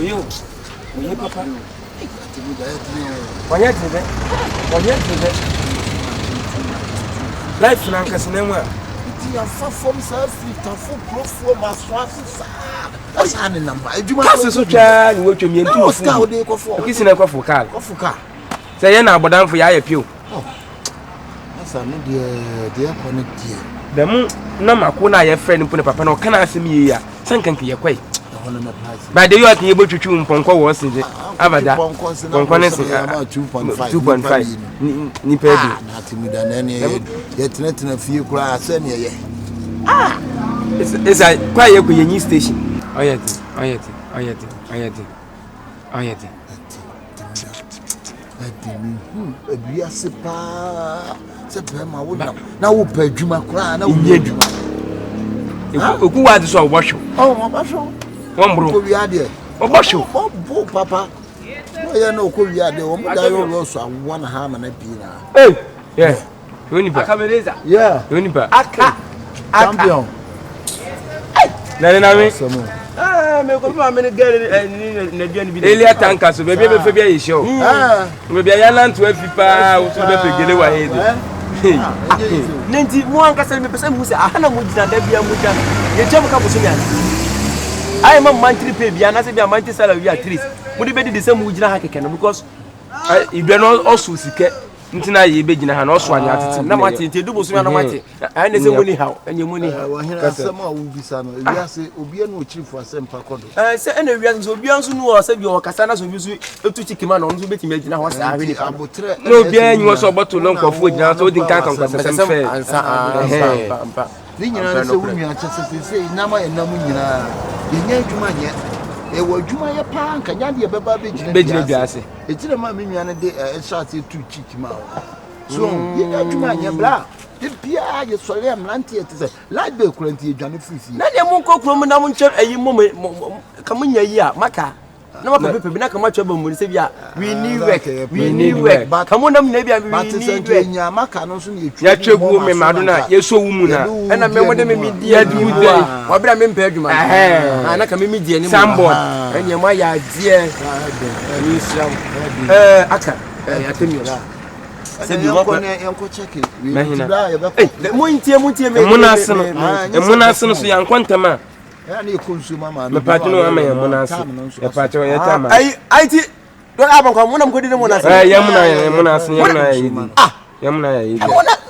you papa. Why yet today? Life in Uncle Cinema. You are far from self-fit and full profile, my swasses. That's a number. You must also try what you mean to scout the coffee. Kissing a coffee car. Say, now, but I'm for your appeal. That's a dear connect. The moon, no, my corner, friend, put a papa, no, can I see me here? Send can be a quay. By the year, able to chew Ponko was in the Avada. Ponko 2.5. Nipper, Atemuda, yet not in a few class. It's a quiet new station. I now, per Juma cry, no, who are this? Wash. Oh, one bro, we are there. Oh, papa. I know who we are there. Also, one ham and a pina. Hey, yeah. Akabenezer. Yeah, champion. Me ko ma me get na dua ni bi. Elia tanka so baby be bia show. Me bia ya nan to afipa o so be pegele wa he. Nenti mo anka se me pese mu se ahana mo gina da bia mu da. Ye chem ka boso mi an. Ai ma mantri pe bia na se bia mantri salary at least. Mo de be di se mu gina ha keke no because e bia no also sike. Ntina ye be gina ha na oso anya atete na mate nti du boso na mate ai na se money how enye money how ahira asema wo bisa no ewia se obi na o chief asem pa kodo se ena ewia so obi anso nu o se bi o kasa na so bi so etu chikima na onso betimi agina ho sa ahwe ni pa no obi anyi so boto no nkofo gina so odi nkan kan kasa sem fe ansa ni nyina na se wo nua chese se inama enamu nyina ye nya adwuma nye e wo adwuma ye pa nka nya de beba bejina biase etire ma me nua ne de shot etu chikima so ye nya adwuma nye bla de bia ye sole amlante etise light be kurante edwane fifi na de mu kokro mu na mu nche ayi mo ka mu nya yi a maka na ma pepe bi na ka ma twa ba mu se bia we need work come on na bia we need work nya maka no so na etwa ya twegu me mado na ye so wu mu na na me mo de me dia du day wa bra me mpa adwuma na ka me die ni mo enye ma ya die ni siam aka Atemuda se bi wako yanko check we tibla ya ba mo ntie me munasino so yanko ntama ya na consumer ma me patino ama ya munasino ya patino ya tama ai ti do abon kwa munam kodi ne munasino ya munasino ya yi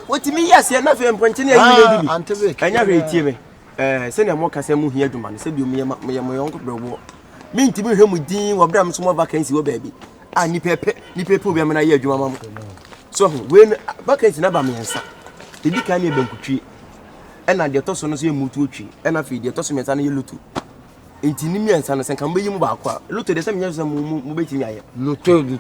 wotimi yase na fe mponche ne ya yi ne bibi anya hwe tie me se ne mo kasa mu hia adwuma ne se bi me yonko brebo mi ntimi hwe mu din wo bra me so mo vacancy wo baabi ni pepe obi amena ye adwuma mam so when vacancy na ba me nsa dedi kan ne bankutwi ena de to so no so ye mutu otwi ena fi de to so mensa na ye lutu enti ni mi nsa no senka mbeyi mu ba akwa lutu de se menya so mu betimi aye lutu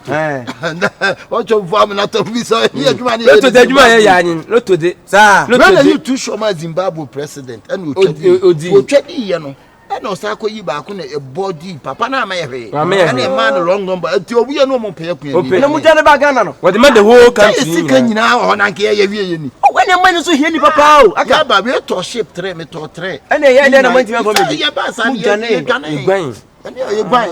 what you farm na to bi so ye adwuma ne lutu de adwuma ye ya anyin lutu de sa lutu de you too show my Zimbabwe president ena otwadi ye no no sako yi ba ko na e body papa na ma ye hwe na man wrong number ati obu ye no mo pe ku ye na mu jane ba Ghana no what the man the whole country sika nyina ho na nke ye wie ye ni when the man so hie ni papa o aka ba we to ship 3 me to 3 ene ye na man ti ma me ye ba sa ni ye gwan ene ye gwan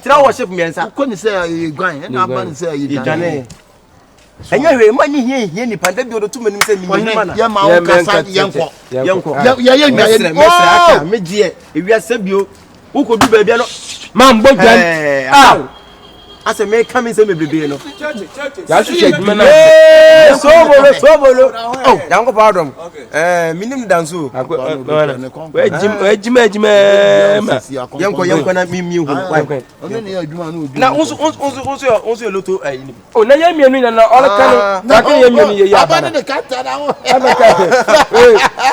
tira worship me nsa ko ni say ye gwan ene aba ni say ye gwan enya hwe mani hie ni panda bi odotu manim se mi ni mana ye ma o kasa yenko ye mese aka megie ewia sabio ukodu ba bia no ma mbo gwan ase me kame se me bebe no ya hwehwe adwuma na sobolo oh yanko pardon minim danso ejima yanko na mi hu ono ne adwuma no odu na onso loto ni oh na ya mienu na olaka no ka ya mienu ye ya abana ne kata na ho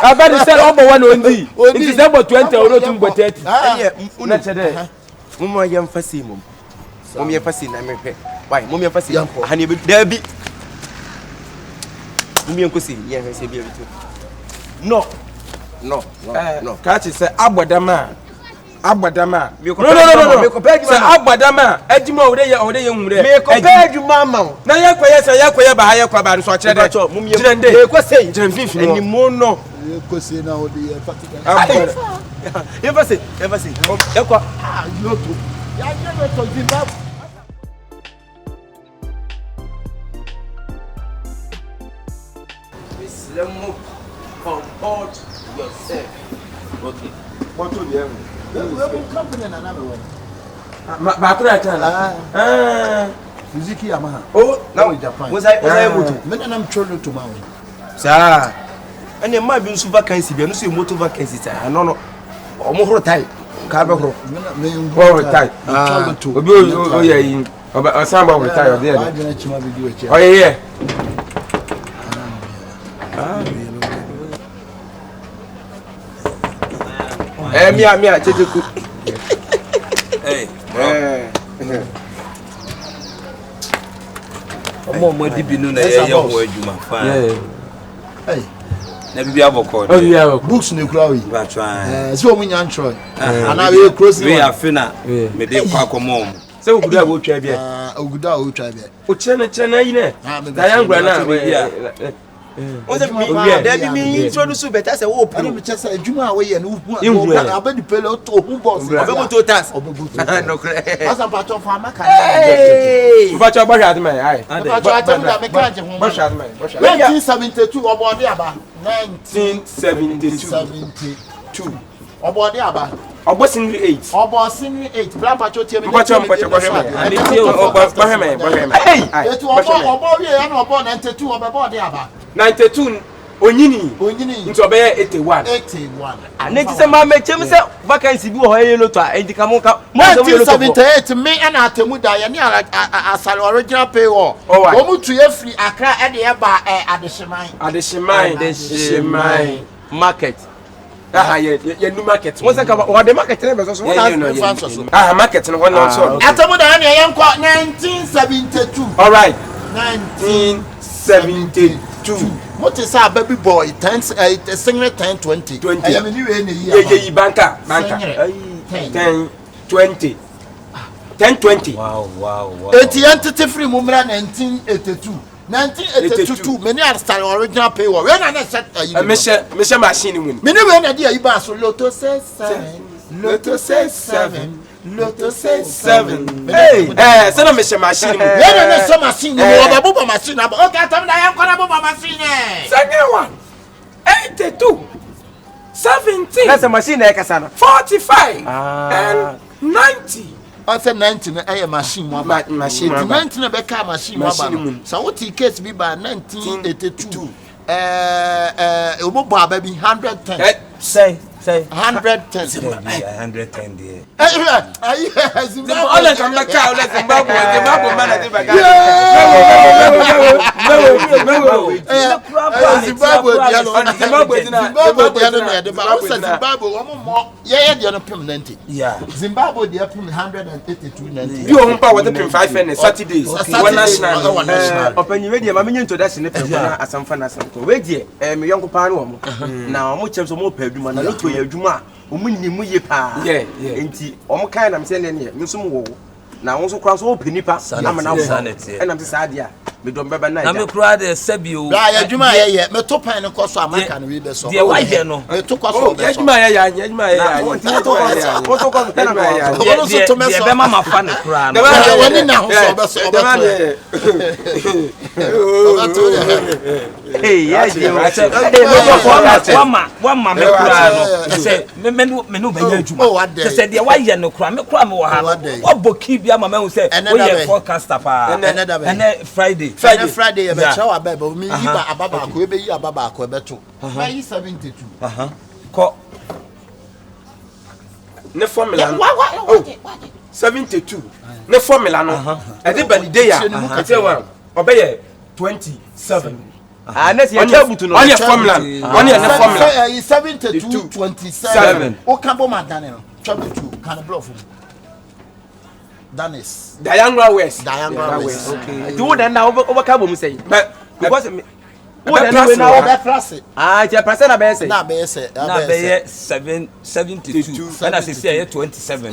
abana se obo wa no ndi it is about 20 or 30 na chede mo ya mfasi mo Mommy fasi na mehwe. Why? Mommy fasi. Hani be Debbie. Mommy nkosi ye hwe se bia bitu. No. Catch say abodama. No. Me ko page say abodama. Adwuma ode ye nwure. Me ko page mama. Na ye koye say ye koye ba ha ye kwa ba nso kire de. Mommy me ko say jire fifi. Ani mo no. Ye ko say na ode ye fatika. Ye fasi. E kwa loto. Comport yourself. Okay. What to the end? Fiziki Yamaha. Oh, now in Japan. Was I able to? Men and I'm trying to mount. Sir, and there might be some vacancy, but no see motor vacancy. I don't know. Or more tight. Carbon. More tight. Oh, yeah. Or somebody retired there. Oh, yeah. Me, Keyekyeku. Hey. Mo di binu na ye ho adwuma fa. Hey. Na bibia bokọ. Oh yeah, books ne kura we. Ba try. So we nyan try. Ana we cross. We afina. Me dey kwa komom. Se oguda wo twa bia. Oguda wo twa bia. O chena yi ne. Da yangura na bia. What's that mean? That mean introduce better say wo open. Me chese adwuma we ye no hu. Abedi pele to hu boss. Obego to tax. No cre. Asa patron fa maka. Hey! Pacho bo hwade me ai. Pacho Atemuda me ka je hu. Bo hwade me. 1972 obode aba. 1972. Obode aba. Obo singly 8. Obo singly 8. Bla pacho tie me. Pacho bo hwade me. And tie obo bo hwade me. Hey! Etu obo we ya na obo 92 obode aba. 92 onyini nti obeye 81 aneti se ma mechem se vacancy bi wo hoye loto a enti kamo ka 1978 me na Atemuda ye ni asale original pay wo mu tu ye free Accra e de ba adehyeman market ye new market won se ka wo de market na be so market no won no so Atemuda ya ye nko 1972 all right 1972 what is a baby boy 10 singlet 1020 I mean you banker 10 20 wow entity free mumra 1982 many are style original pay war when I set me machine mu many when I dey ba so Lotto says 7 Hey, say no me machine mu when I machine mu obabuba machine okay Atemuda ya nkora buba machine second one 82 17 that's a machine e kasa 45 and 90 I said 90 na machine mo ba machine 90 na be ka machine mo ba so what case be by 1982 obo aba bi 110 say 110 110 there all the come back out Zimbabwe man at the back Zimbabwe Zimbabwe they pay 182.90 you on power with 5 and Saturdays one national open you ready ma me introduction e pe na asamfa na asamto we die me yonko pa no mo na mo chem so mo pa adwuma na loto ya adwuma omunnimu ye pa enti omo kan na me se ne ne me so mo wo na won so kra so opani pa na me na wo e na me se saade a me do mbeba na me kra de sabio bra ya adwuma ye me to pan ne koso amaka na we be so de wa ye no me to koso be so adwuma ye ya adwuma ye ya won to koso na me ya won so to me so be mama fa ne kra no woni na ho so be so hey yeah wama me kra no say me no be adwuma say de wa ye no kra me kra me wo ha oboki bia mama hu say we ye forecaster pa and Friday ye be chawa ba me yiba ababa ko be yi ababa ko be to me 72 ko ne formula 72 ne formula no e dey validate ya say one obey 27 unless you tell butu no on your formula on your formula 72 27 o kan bo madane no 22 kan bluff Diagonal West. Okay. Do that now over carbon say. But because percent abese. Na be 772. And I say 27.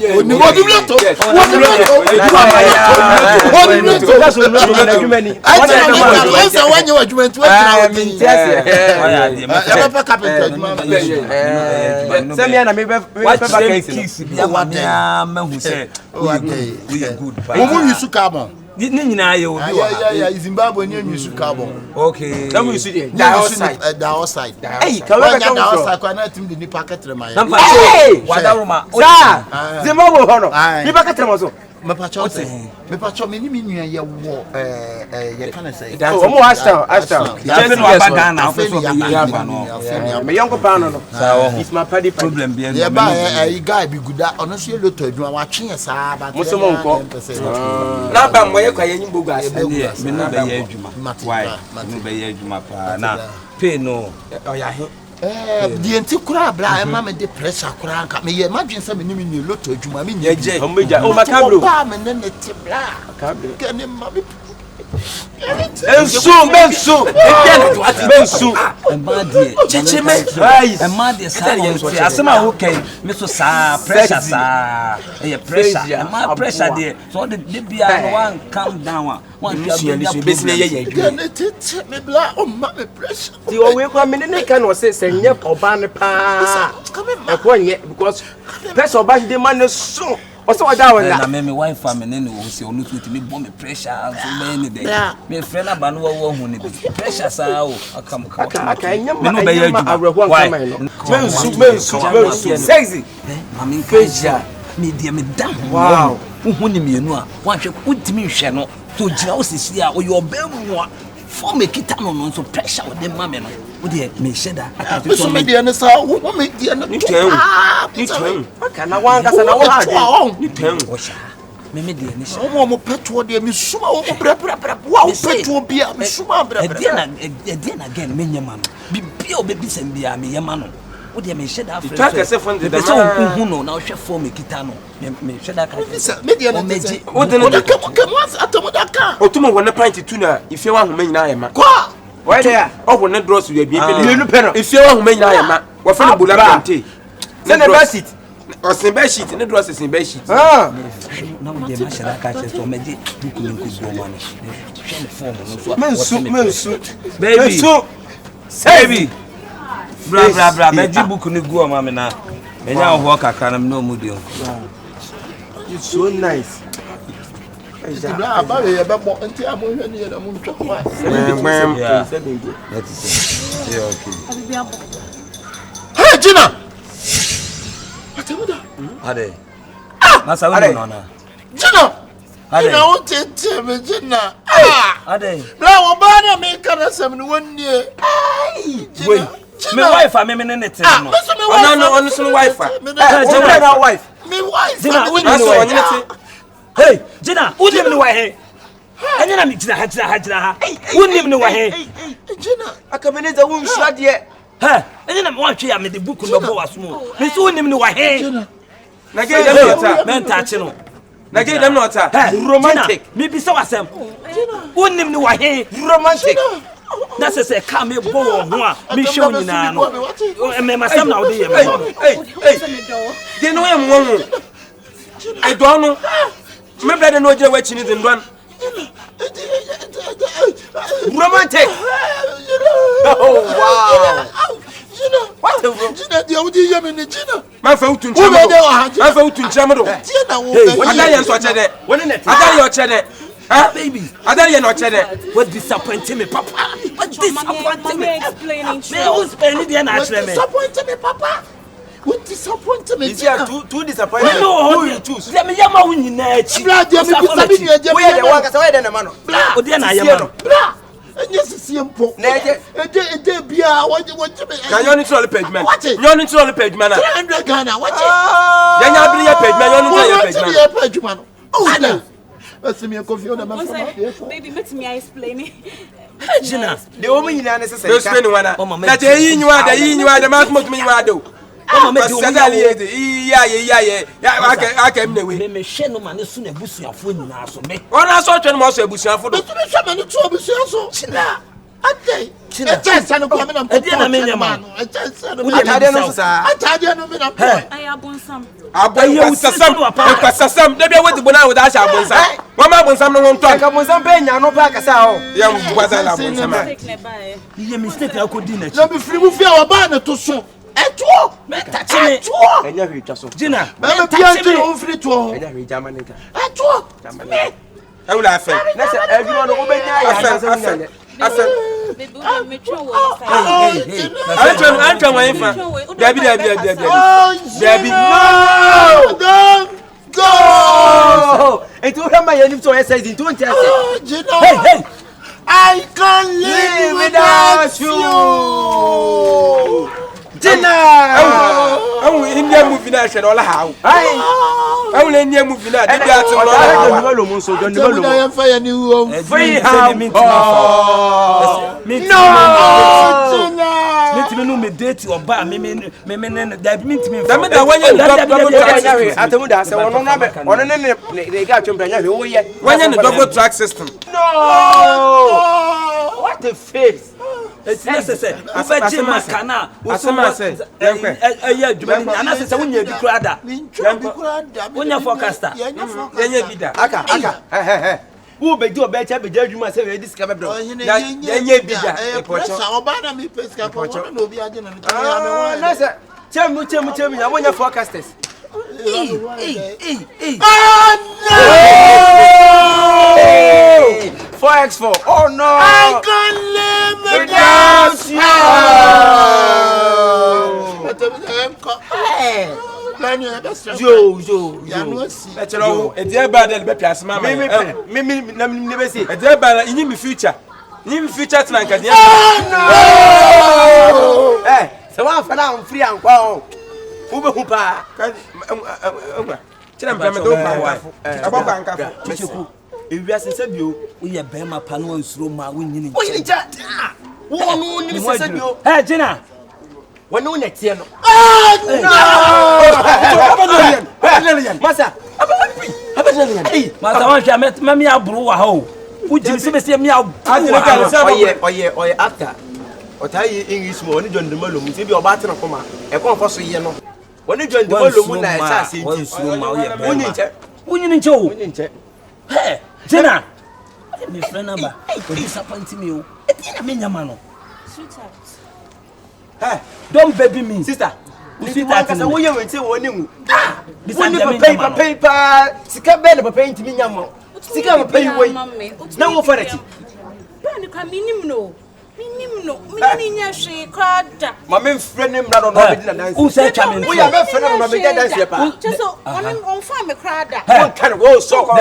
Zimbabwe use carbon. Okay. Some use dioxide. Hey, dioxide can not in the packet. Hey, Wadaruma. Zimbabwe hono. Ni packet mazo. Me pacho me ni nua ye wo ye can say. Oh, mo hasta. Me yonko pa no. It's my party problem be. Ye ba guy be good ono so ye loto adwuma wa twe sa ba. Mo so mo nko. Na ba mo ye kwa ye nyimbo gas. Me no be ye adwuma. Why? No be ye adwuma pa na. Pay no. Oya he. The anti-cura blah, and mamma de pressure crank. Me, ye imagine some enemy loto, you mammy, ye, oh, my cablo, and then the tip black. Can him, mammy. And soon, and Madi, and Madi, some okay, Mr. Sa, precious, pressure, and my pressure, dear. So the Libya one come down. One business, me black, oh, mammy, pressure. The only one can was saying, yep, or banner pa. Come in, yet because press or back the man is so. What's all that? I made my wife family and who say, only to me, bomb pressure, so many days. Me friend about no one pressure, so I come. I can't sexy. I'm pressure. Me, dear, me damn. Wow. Who me know? One should put me channel to Josie here or your bell. For me, Kitano, so pressure with them, mamma. Would you me say that? I can't make the answer. What make the answer? Can I want us and I want Mimi dear, no petrol, dear Miss Suma, wow, petrol beer, Miss Suma, again, Miniaman. Be pure babies and be a man. Would you may shed after the who know now chef for me, Kitano. Me shed that what come once Atemuda or tomorrow when a pint of tuna if you want to make I am. Why there? Oh, when the draws will be if you want to make I am. What for the Bulabante? Send a best seat. Or some bed sheet and the draws is in bed sheet. Ah, no, the Masha catches or magic. Baby, baby. Bra bra bra, magic book ni go mama na. Me nya ho ka kana no mudi. It's so nice. Bra ba we be bo nti amon hwe ni na mun twako ba. Yeah, okay. Hey Gina. Atemuda. Ade. Masa we no na. Gina. Gina o tete me Gina. Ah. Ade. Bra wo ba na me kana sam ni wonni. Ai. Gina. Me wife am me nete no. No, no wife. My wife. Me wife. Gina, hey, Gina, who dem no wa he? Anya na me Gina ha. Who dem no wa he? Gina, Akabenezer won shua de. Ha, anya na me wan hwe ya me de book no bo waso. Me so who dem no wa he? Gina. Na ge dem no ta. Men touch no. Na ge dem no ta. Romantic. Me bi so wasem. Who dem no wa he? Romantic. That's a come here, boy. Me show you now. My son now, dear. Hey, you know I'm one. I don't know. Maybe I don't know you're watching it in one. Romantic. Oh, wow. What the hell do you mean, Gina? My phone to my phone to Chamado. What are you watching it? What in it? I tell you, watching it. Ah, baby, I don't know what what disappointing me, Papa. What disappointing me? Explaining. Me who's spending the actually me. Disappointing me, Papa. What disappointing me? Two disappointing. No, who you choose? Let me yama win in there. Blah, dear me, where the workers away than a man. Blah, oh dear, I am. Blah. And yes, it's simple. They be what you mean? You're not all the page man. What it? You're not all the page man. 300 Ghana. What it? You're not the page man. You're not the page man. Oh, no. Baby, let me explain it. Gina, the woman in an necessary. That you are the man must be wado. I came the way. Me share no man soon a bush of food in our me. When I saw 10 months a bush of food, Gina, Ate. Chance no come na man. Atade no sa. Atade no me na. I abonsam. Abonsam. Dey be wait bona with asha abonsam. Mama abonsam no won talk. Abonsam be nya no pa kasa ho. Ya mbuaza la abonsam. Ye mistake na ko di na chi. No be free mu fi a ba na to so. Etuo. Me touch me. Enya hwe twa so. Gina. Me bia nti o free to. Enya hwe jama nka. Etuo. Ewula afa. Na se adwuma no obenya ya afa. Baby, me try wo Antwa wanfa. Dabi. Dabi. No! Go! Enti o hama yanim to exercise into enti ase. Hey! I can't live without you. Gina! India movie na hwe ola hawo. Awule India movie na dey at ola hawo. Don Melo so Don Melo. I fire ni wo. Free ham. No! Me no me date oba me da me da wanya Atemuda say wono na be wono ne ga atwempra nya hwe wo ye. Wanya ne double track system. No! What a face. It's necessary. Ufa jema kana asema say ya djumani anase se wonya bi kurada. Wonya forecaster. Yenya bi da. Aka. Wo be di oba cha be adwuma say we discover bro. Yenya bi da. Pressure oba na me pesca ko wono na obi age na me tell ya me wan. Na say chemu ya wonya forecasters. Hey. Oh no! 4x4. Oh no! I can't live without you. Ya no si. Let's e dey bad e be piase mama. Me be say. E dey bad in me future. In future tlanka dey. No! Se wan fa na free ankwa o. Wo be hu pa. Chira me do pa wa. Ababa ankafo. Chicheku. Ewiase sebio wo ye bema pa no ansuro ma wo nyini. Wo nyini ja. Wo no ni sebio. Hey Gina. Wo no na tie no. Masa. Abadalian. Masa wan hwa me aburu wa ho. Wo jimi se me me aburu. Oye actor. Otayi English mo oni John Demolo mu se bi oba tena koma. E kon fo so ye no. Oni John Demolo mu na e sa se nti. Wo nyini nche o. Hey, Gina. Me friend number. You disappoint me o. Etina me nyama no. Sweetheart. Hey, don't baby me. Sister. Sweetheart. Kasa wo ye wenti wo ni mu. This Woni paper. Sika be na papa ntimi nyama. Sika papa yi wo. Na wo for it. Ba ni ka minim no. Mini nya hwe kwada. Ma me friend nem na no be di na dance. Who say chairman? Wo ya me friend no be di dance pa. Cheso, on fa me kwada. Won kan wo so ko.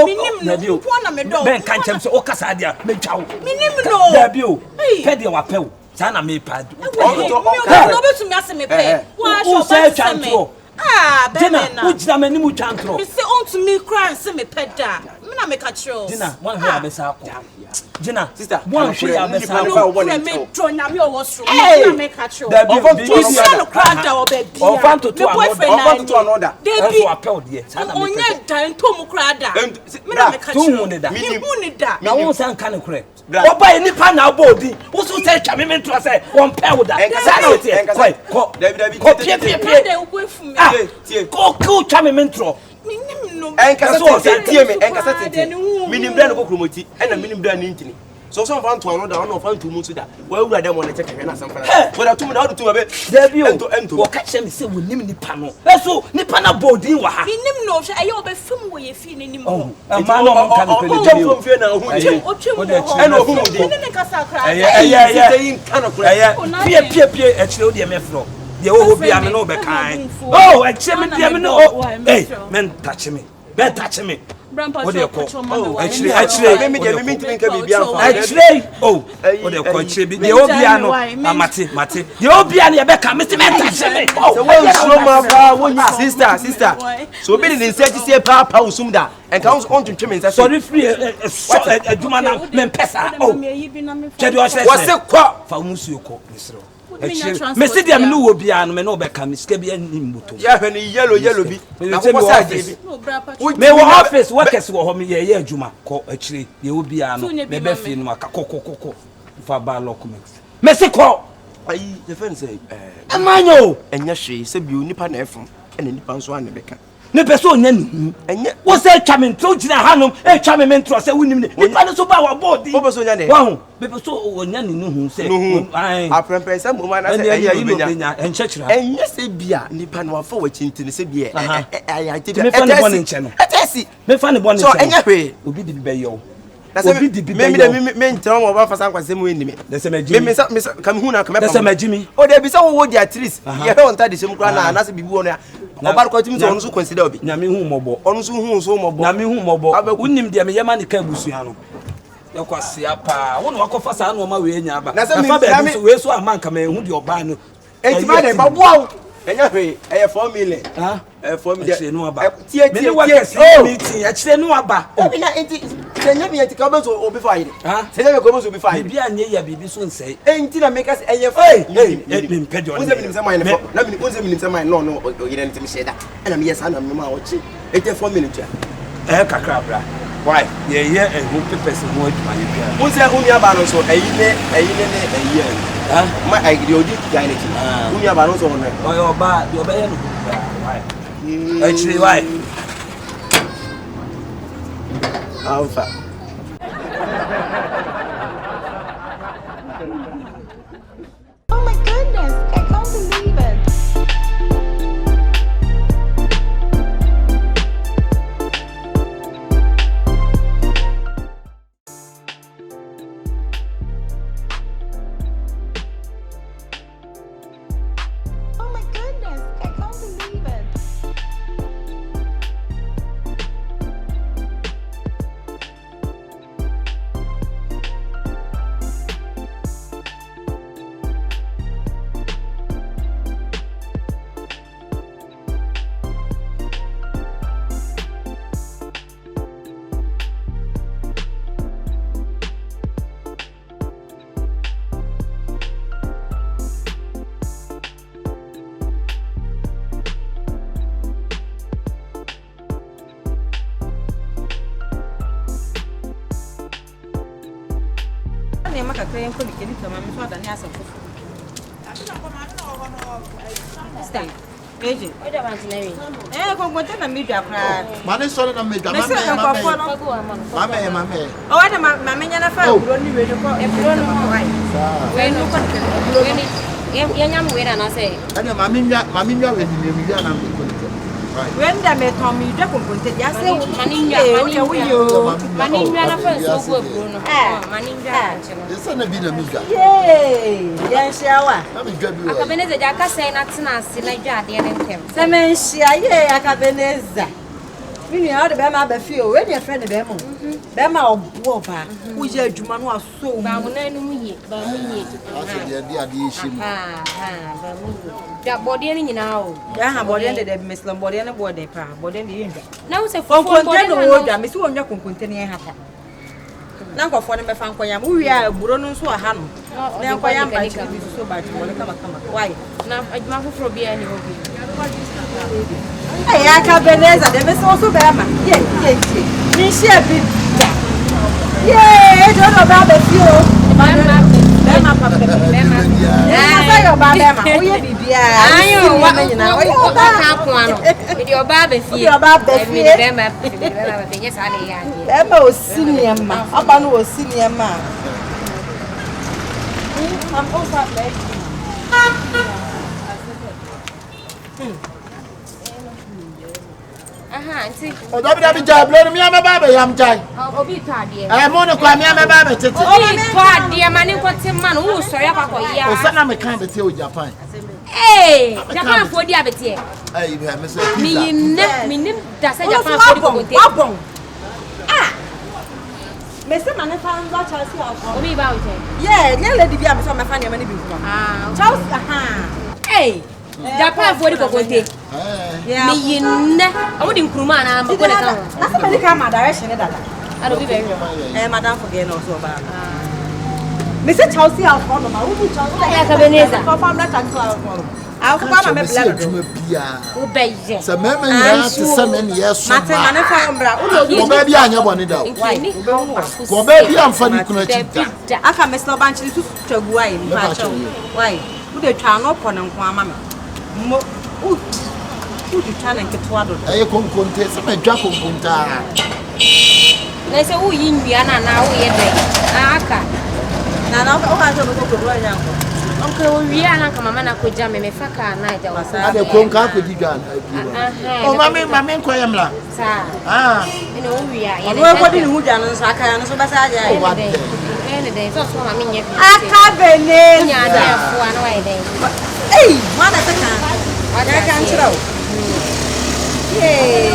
Minim no. Po na me do. Ben kan chem so o kasa dia me twawo. Minim no. Da bi o. Pe dia wa pe o. Sa na me pa do. No be to me ase me pe. Who say chantro? Gina, who jina me ni mu chantro? Me say on to me cry and say me peda. Me na me ka tro. Gina, one here abesa ko. Gina, sister, one here abesa ko. Me draw na me o so. Me na me ka tro. Da bi no cry da o be bia. O fan to another. Enso apel de. Sa na me. Onye dan to mu cry da. Me na me ka tro. Tu mu ne da. Me hu ne da. Na won san kan kure. Oba ni pa na bodi. Wo so say twa me mentro say won pe wo da. Sa na o tie. Ko. Ko pie. Ko twa me mentro. Minim no. Enkasa tie me, enkasa tie. Minim bra no ko kromoti. Ena minim bra ni ntini. So some fan to another one fan to mu so da. Wa wura dem won check na sam fara. Wo da tumu da do tumu be. Da bi o. Wo ka che me say wonim nipa no. Eso nipa na bodi wa ha. Minim no hwe aye obefim wo ye fi nanim ho. Ma no mo kan pe ni o fi na hu je. Ena ohu mu de. Ne kasa kra. Yin kan okura. Pie e chire o de me fro. De wo bi am no be kan. Oh, e chire me de me no. Hey, men touch me. Ben touch me. Grandpa, what they call? Oh, actually, me ntimi nka bibia fa. Actually, oh, what they call chibi. The obiano, mate. The obiano e be ka me touch me. So when slow ma fa, when sister. So be the say say papa usum da. Enka on to tweme nsa. Sorry free aduma na me pesa. Oh. Chedi o say. Wose kwa fa musu ko misro. Me see dem no wo bia no me no be ka me sika bia ni mboto. Ya hwe ni yellow bi. Na ko say bi. Me wo office workers wo ho me ye adwuma ko akire ye wo bia no me be fi no aka kokokoko. for Balo Comics. Mexico! Ayi, the friend say, Amanyo! And yes, she said, you nip an F and in the Panswan Rebecca. Ne person yen. And yet, what's that charming? Told you Hanum, a charming mentor, say, we need it. So our body. What was on your name? Wow, people so when Yanni knew who said, I prepare some woman and church. And yes, a beer, Nipan for which into the Sabia. I did me find one in channel. Me find one so anyway, will be the bayo. That's a bit maybe men tell about for some same way. That's a Jimmy, come who now come up, Jimmy. Oh, there be some wood at least. You don't tell the same crown and as be born. About cutting to also consider Nami whom mobile, on whom so mobile, Nami whom mobile. I will name the Yamani Cabusiano. You can see a pa, one walk of us, I know my way in Yaba. That's a way so a man come in who your ban. It's my but wow. Anyway, I have 4 million. Huh? 4 million. No about. Oh, actually, no about. Then you be come to be fine. Huh? Say never come to be fine. Be a near baby soon say. Ain't it make us a hey, let me pay your mind. Let me put them in some mind. No, you didn't say that. And I'm yes, and I'm no watching. 4 minutes. Crabra. Why? Yeah, and who person more to my year. Who's that only about so a year? Huh? My ideology, who you have also on it. Oh, your bad, your bad. Why? Actually, why? Alpha. Oh my goodness, I can't believe it. Oh my goodness, I can't believe it. Maka kaya ko likeli kama mi so adani asa fufu. Stay. Keje. Oda banti na mi. Ko ngonte na mi dwa kra. Mane so na mi dwa mama. O wada mama nya na fa buro ni we ko e buro no ko wai. We no ko we ni ye nyam we na say. Ani mama nwa we ni mi dwa na mi ko. When da me tom mi dwa konkonte ya say Maninja na fa so go buro no. Maninja. Esa na bi na mi dwa. Yay! Ya shawa. Na mi dwa bi. Akabenezer ja ka say na tena ase na dwa ade ne ntem. Se men shia ye Akabenezer. Mini how the be ma ba fi o we dey friend be mo. Be ma obo ba. Wo je adwuma no aso. Ba mo na nu mu ye. Ase dia dia ade yi mu. Ba mu ye. Da body ni nyina o. Ya ha body de de Muslim body ne body pa. Body de yin. Na wo se fo body no wo dwa me si wo nwa konkonte ne ha pa. Na nkofo ne be fa nkoya mo wi a buro no so ha no. Na nkoya mba chi bi so ba chi mo le kama. Why? Na adwuma foforo bia ni obi. Ay Akabenezer de me so be ma. Ye. Ni share bi. Ye, do no ba be fi o. Be ma papa. Say your ba be ma. O ye bibia. Ayo wa nyina. O ye ba ka ko ano. Me di oba be fi. Me be ma be nya sa le ya. Be ma o siniema. Aba no o siniema. I'm over like. Aha, nti. O da bi ja blo mi ama ba be yam jai. Obi to ade. Mo no kwa mi ama ba be tete. Obi to ade ma ne kwete ma no wo sori akwa ya. O sana me kan be te o Japan. Japan for di abete. Be me say pizza. Mi nim da say Japan for di kokote. Wabon. Me say man fa nza Chelsea akwa. Obi ba ute. Yeah, lady bi am so me fa ne ma ne bi kuma. Chelsea Japan for di kokote. Mi yinne. Awodi nkruma na ma ko le kan. Na say me ka ma direction ne dada. Ado bi be. Madam forget no so ba. Me say Chelsea akwa no ma wo Chelsea. Akabenezer. For family taxi akwa. I'll come and make blood. Obey. So, Mamma, you have to send in yes, Matter and if I'm maybe I never need out. For baby, I'm funny. I can miss no bunch to why? Why? Would they try no pon and mamma? Who you trying to get water? I come contest my jack of Punta. They say, oh, Indiana now, we are Aka. Now, I'll go to the Uncle, we are not come and I could jam me faka night. I was at the Conca with the gun. Oh, Mammy, Mammy, Quayamla. Ah, you know, we are. Nobody who done us, I can so bad. Any day, so I mean, Akabenezer. One way day. Hey, what a second. I can't tell. Yay,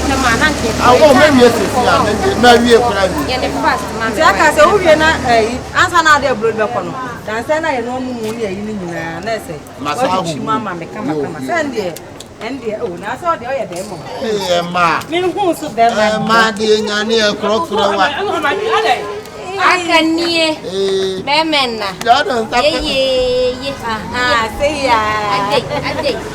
come on, I won't marry you. Marry you. Jack, I said, oh, you're not answer now, they're blood up on. That's I know money in and say, Mamma, come, send it. And the oh, I saw the other demo. Hey, ma, who's them, my dear, near crook for a while. I can near Mamma. Say, I think,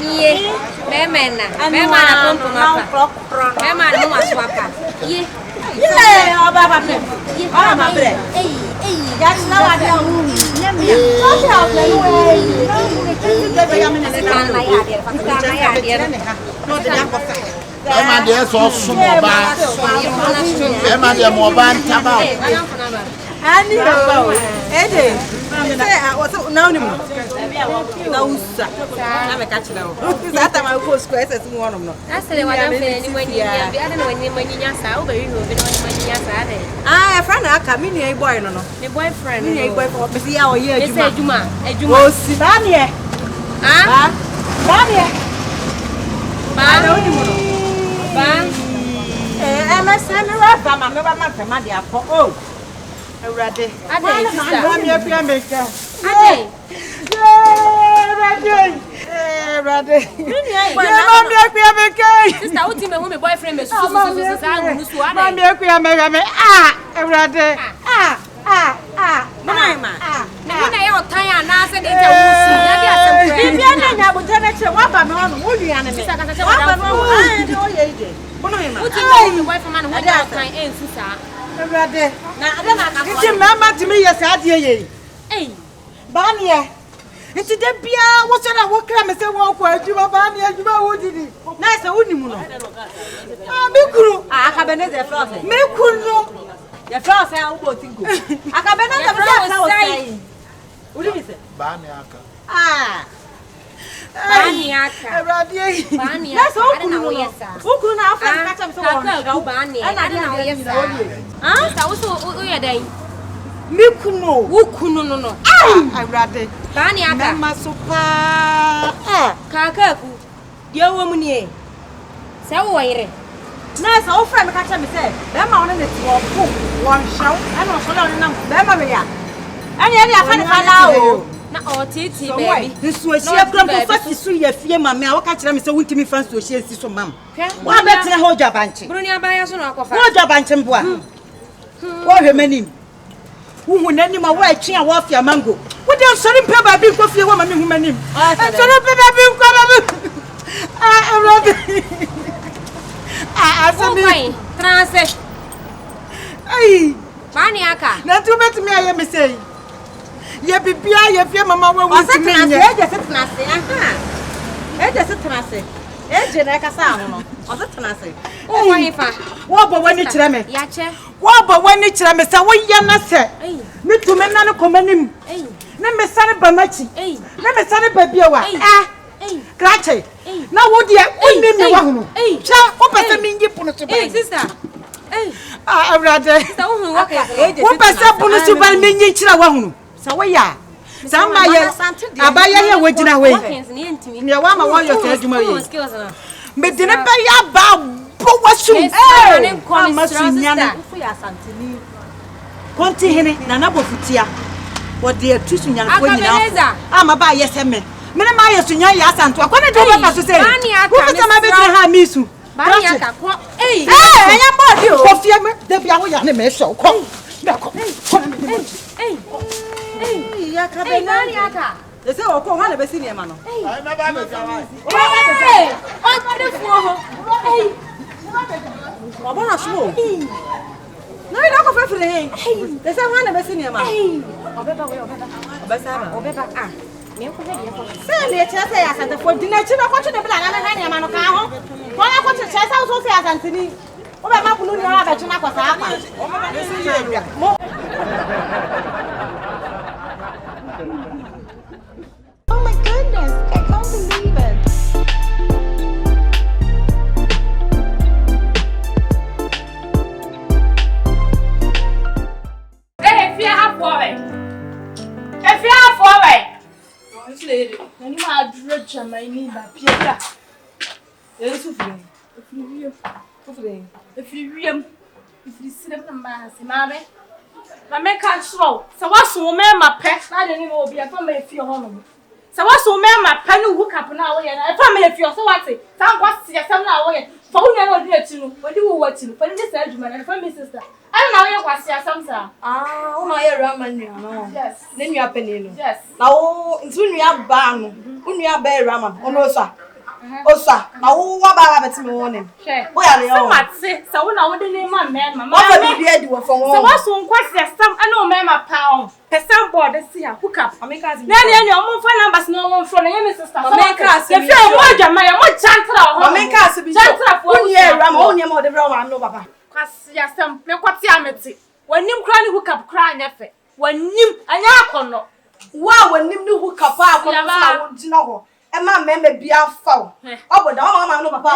Mamma, Emma, there's also Emma, the mobile tabao. and you know, Eddie, I was now. No, sir, I'm a catcher now. That time I was squares as one of them. That's the one I'm feeling when you are. I don't know when you're out, but you will be when you're Saturday. Ah, a friend, I come in a boy, no, the boyfriend, a boyfriend, but see our year, you said, Juma, oh, Sibania. Ah, Bania. I'm a semi rap, I'm a mamma, oh. Ready. I'm your maker. Ready. Sister, what do you mean, boyfriend? Mama to me, yes, I did. Hey, Bania. It's a debia. What's that? What can I say? Walk where you are, Bania. You are what did it? Nice, I wouldn't know. Mikuru, Akabenezer, Mikuru. The flower say, I won't think. Akabenezer, what did you say? Baniaka. Ah. Baniaka. That's all. Who could not catch him so long? Huh? That was so day. Mikuno. No. I rather. Baniaka. Masupa. Kakaku. Your woman ye. So wire. Nice old friend catch him say. Them on it one shout. I don't follow the number. Them are here. And any I find na otiti baby this was she come for fast so ye fie ma me a waka kire me say wuntimi fan so she si so mam wa betre ho jabanche bruni abaya so na akofa ho jabanche mboa wo hwe manim wu nanim a wa atwe a wo afia mango wo de sori mpe ba bi ko fie wo ma me hu manim sori mpe ba bi ko ba Awurama asemi transe ai Baniaka na tu betimi aye me say ye bibia ye fie mama wa wuti me nye e je setnase e je setnase e je na kasa ho no o setnase o wa hifa wo bo wani kire me ya che wo bo wani kire me sa wo ye na se mi tu me na no komanim na me sare ba machi na me sare ba bia wa krache na wo dia onni me wa ho no cha wo pese mi ngi puno so ba sister Awurade sister wo hu wo ka wo pese puno so ba mi ngi kira wa ho no Sawaya. Sama ye abaya ye wagina we. Ne wa ma wo yo se adwuma ye. Me de ne ba ya ba bo wasu. Amasu nyane. Fu ya santini. Konti hene na na bofutia. Wo de atusu nyane ko nyina. Ama ba ye se me. Me ma ye su nyane ya santo. Akone de ba so se. Wo pese ma be tire ha misu. Baniaka ko enya mo di o. Ko fie me de bia wo ya ne me so ko. Hey, Baniaka. They say o ko wan be si niam no. Ai me ba me jawa. Hey! On the phone. Hey! Baba so. No, you don't go for free. They say wan be si niam. Hey! Obeba. Obeba. Ah. Me ko be dey for. Say le che say asante for dinachi no ko to the plan na niam no ka ho. Ko na ko che say so say asante ni. Oba ma bulu ni ora be che na ko sa apa. Oh my goodness, I can't believe it. Hey, fear half forward. Hey, fear half forward. This lady, and you are dreading my knee, but Pierre. Yes, If you sit up the mass, mammy. I make her slow. So what's so man my pet? I didn't even be a family if you're home. So what's so man my pen who hook up now? And a family if you're so what's it? Some what's your son now? For who never did to what do you want to? For this argument and for my sister. I don't know what's your son, sir. Ah, oh my Raman, Yes. then you are penny. Yes. Now, soon you are ban, when you are bear Raman, oh no, sir. Oh, sir, now what about it morning? Share. Where are So you? much say, so when I would name my man, What mamma. did you do from So what's on question? Some I know, ma'am, a pound. A sample, this here, hook up. I make us Then your move for numbers, no one from your sister. Make us if you're more than my gentle. make us be gentle for year, Ram, only more the Roman, no papa. Because yes, some what's yamity. When you crying, hook up crying, effort. When you and yakono. Wow, when you knew who kappa, I would know. And my member be a foul. Oh, but no, no papa.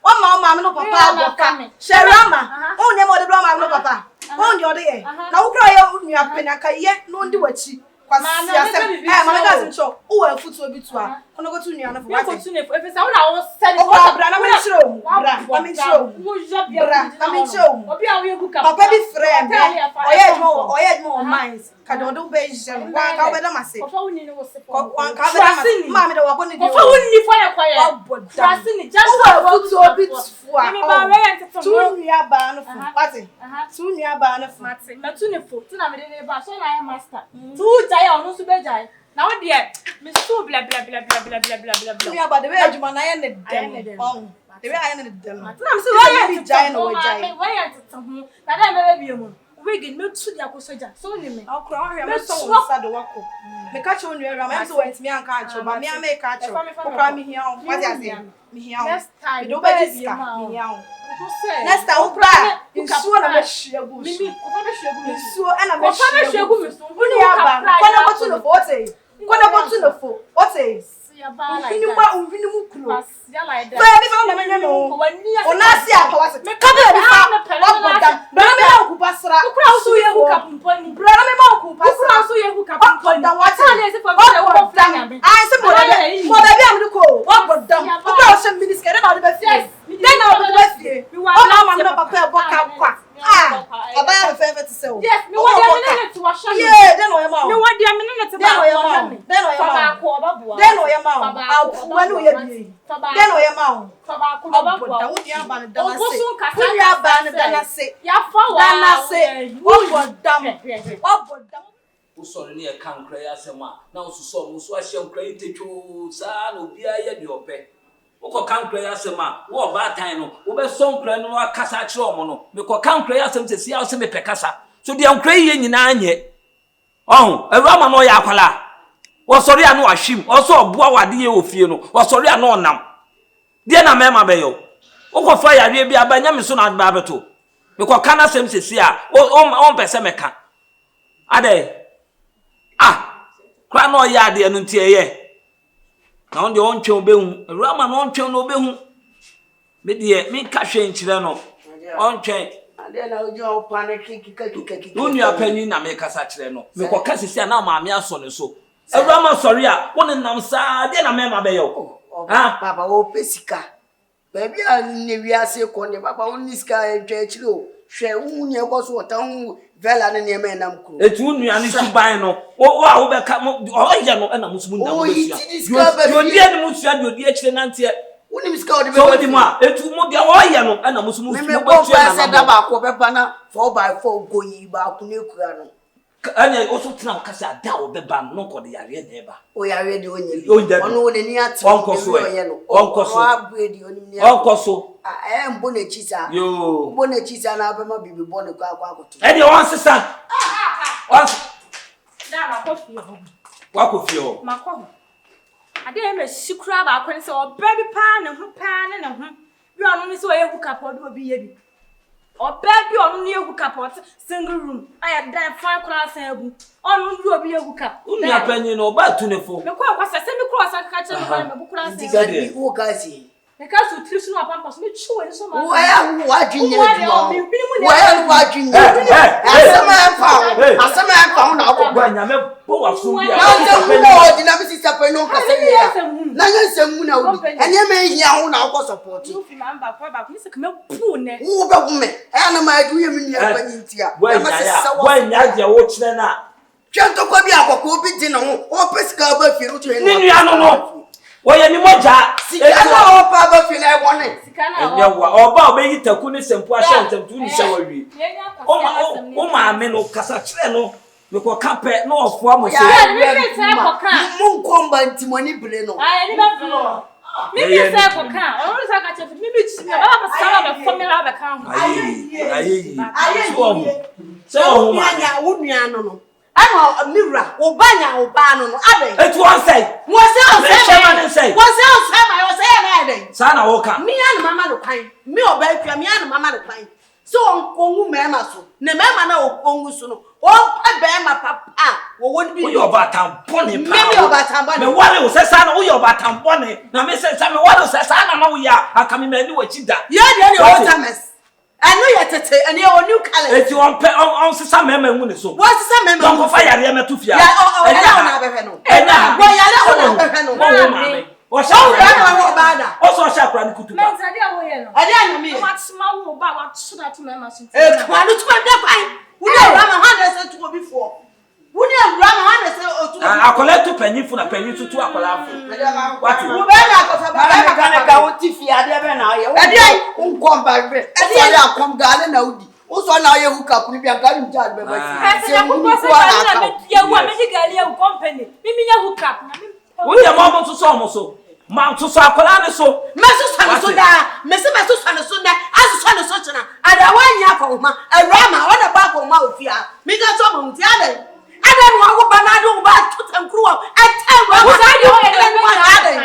One mamma, no papa, Sharama. Only more the Roman, no papa. On your day. Now cry out, you have been a career, no do what she. My cousin show. Oh, a foot will be to her. I'm not going to Niana for what if it's all I was said. Oh, I'm sure. I'm sure. Papa be friend. Or yet more minds. Can do beige and one cover the massive. One cover the mammy, the one for Trusting just a bit for soon you are bound of party. Soon you are bound of Matty. Matunifu, so I am master. 2 Jaya, no super. Now, dear, Miss Two blah blah blah blah blah blah blah blah. Yeah, but the way you I ended them. The way I ended them. I'm so giant away. Why are you? That I may be a moon. Wiggin, no to the Akosaja. So you may. I'll cry him so sad the walk. Me catch on your ram, so it's me and catch you, but me and make catch you. Cry me here. What I say? Me here. Next time, do better. Me here. Next time, we'll cry. You swear I'm a share. Mimi, so and I'm a share. When you are back, when I go to the 40. When I go to the 4, what is? You are unbelievable close. Like that. I know. When I see a power, come here. What them? Brother, who pass around. Who cross you? Who come? Brother, who pass around. Who come? What is it for? I said, for the young Nico. What would them? Who cross some minister about the best? Then I'll be the best. You are not a paper. Ah, I buy a favor to sell. Yes, me want a minute to wash. Yeah, then I am out. You want a minute to buy. Then I am out. Then I am out. When we are then I am out. Sorry, near can't cry as a man. Now, so I shall cry to son or be a year your pet. Oko kan prayer asema wo ba tan no wo be son prayer no akasa akire omo no me ko kan prayer asem se sia wo me pekasa so de an prayer ye nyina anye Awurama no ya akwala wo sori anu ahwim wo so oboa wade ye ofie no wo sori anu onam de na mema be yo wo ko fa yare bi abanya me so na ba beto me ko kan asem se sia o pese meka ade kwa no ya de anu ntie ye na on de on twen obehu Awurama no on twen no obehu me de me ka hwe nkire no on twen ade na ojo opane kiki unu apani na me kasa kire no me ko kasa sia na maame aso ne so Awurama sori a woni nam saa de na me ma be yo papa o pesika baby a ne wiase ko ne papa woni ska entwe kire o hwe unu e ko so otan vela ne me nam kru etu unu ani suban no wo a wo be ka o ye no na musumu ndam be sia yo die ne musia de odi akire nante woni miska odi be so di ma etu mo dia wo ye no na musumu me bo ba se da ba ko be pa na 4x4 goyi ba ku ne kura no Anya also tena kasa da obeba no ko de yare na eba. O yare de onye. Ono woni ni ati. Onkoso. Abredi oni ni. Onkoso. Mbo na chisa. Yo. Mbo na chisa na abema bibi bo ne kwa akoto. E de wan sesa. Once. Da ma ko fi ho. Wa ko fi ho. Ma ko. Ade me sikura ba ko ni se obebi pa ne ho bi onu ni se o ye hook up do bi ye bi. Obebi onu ni ye hook up single room. Aya dan fine class ebu. Onu ni obi ye hook up. Unu apanyi no ba tu ne fo. Me ko akwa se mi cross aka che me bu class. Digadi wo kasi. Because you treat no pampas me chu e so ma. Wa adwinye du. Wa adwinye. Asema fa na akọ. Wa nya me bo wa fu bia. Na se mo di na me sisa pe no kase ya. Na nya se mu na odi. Ene me hia ho na akọ support. You fi man ba me se me pu ne. Wo be gu me. Na ma adu ye me ni apanyi ntia. Wa nya je wo kire na. Twanto kwa bi akọ obi di na ho. O pesika ba fi rutu ni nua no. Oye ni moja sikana opa ba fi na ebone sikana enyewa oba obeyi taku ni sempu ahye ntemtu ni hye wawi o ma me no kasa kire no me ko kape no ofo amoso mu nkomba ntimoni bire no ni ba bro me be say ko kan o ru sa ka che me be chi ba ba sa ba formula ba kan so nya wo nua no Ano mirror obanya obano no abe etu on say mo say my say na ade sana wo ka me and mama no kwan me oba twa me and mama no kwan so onwu mema so ne mema na onwu so no o pa be ma papa wo won bi yo ba tampo ne pa me oba tampo me wale wo say sana wo yo ba tampo ne na me say me wale wo say sana na wo ya akami me ni wo chida ye de ne o tames I know you're tete and you're new color. It's on some men so. What's some men? Don't go fire me to fear. And now, why are you? What's all that? Also, a sharp run kutu. I didn't mean what small about what should I to my machine. It's one to my we don't run a 100 to before. We don't run a 100 to I collect to penny for a penny to Akolafu. What you go Tiffy, I never know. I didn't come back. I come garden out. Also, now you hook up with your garden job. Company. Mimi hook up. What your mama to so. Mount to Sakolana so. Messus so that, Messus and so that, as son of such an Awurama, Awurama, what about for mouth here? Make us some on the other. I don't want to banana back to some crew. I tell you,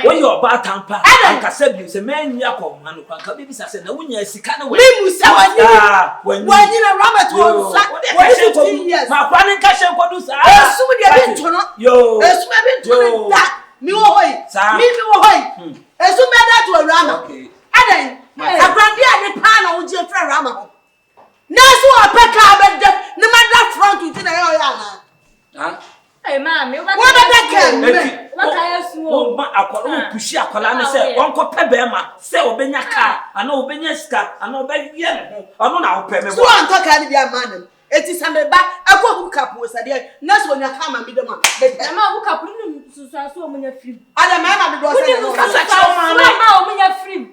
when you're about Tampa, I can say you a man, Yako, and Kabi said, no one is kind of when you say, when you're a rabbit, what is it? My planning cash and what do yo, that. Me hoy, as soon as that to Awurama. Aden, a brandy and a pan on your friend Rama. Now, so I pick up no matter front with the Ayana. Hey, mammy, what that oh, I push a colana say, Uncle Pebema, say, Obenya car, and Obenya scar, and Obey Yen. I don't know, Pebema. So I'm talking to your man. It is a back. I go hook up with a dear. That's when you come and be the man. But I'm not hook up to so many free. I am a free.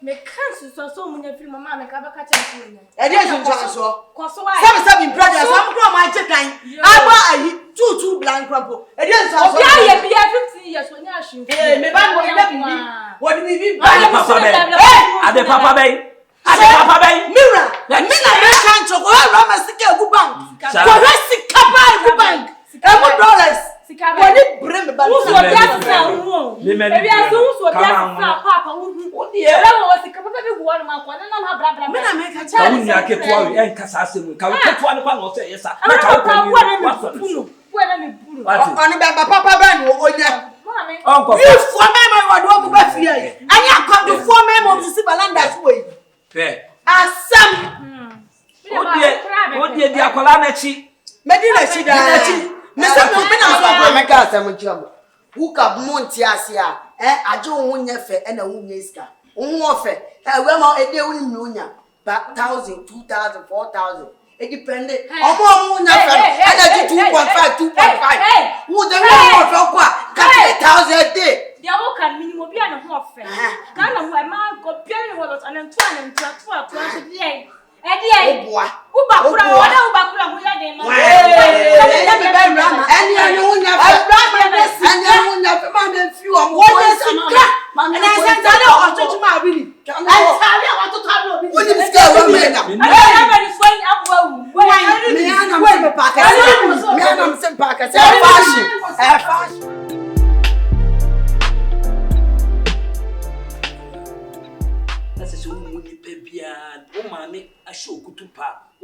Make cancel so many free, mamma, and cover catching. I didn't so. Some brothers, some from my chicken. I buy two blank crumple. I didn't be 50 years when you're shooting. What do we mean? At the Papa Bay. Papa Bay. Mirror. Mina can't go around a sick bank. Correct bank. $1. When it bring back who's what that's now. Maybe I don't what that's now, Papa. What the hell was the capable one of my one and I'm blah blah. Mina make a child. I get to and Cassassin. Can we put one say yes? I Papa Ben or yeah. Uncle, you for me, my here. And you come to 4 men to see Balanda's way. Asam. Oh dear, the Akolanachi. Medina Chida. Mr. Mumina, my cousin, who cap Montiasia, I don't win your fair and a wuniska. Unwafe, well, a day win Nunia, but 1,000, 2,000, 4,000. It depended. And I did 2.5. Would the $1,000 a day? The old can minimum be an offer. Kind of my man got very well and then 2 and 12 years. Eddie, who back?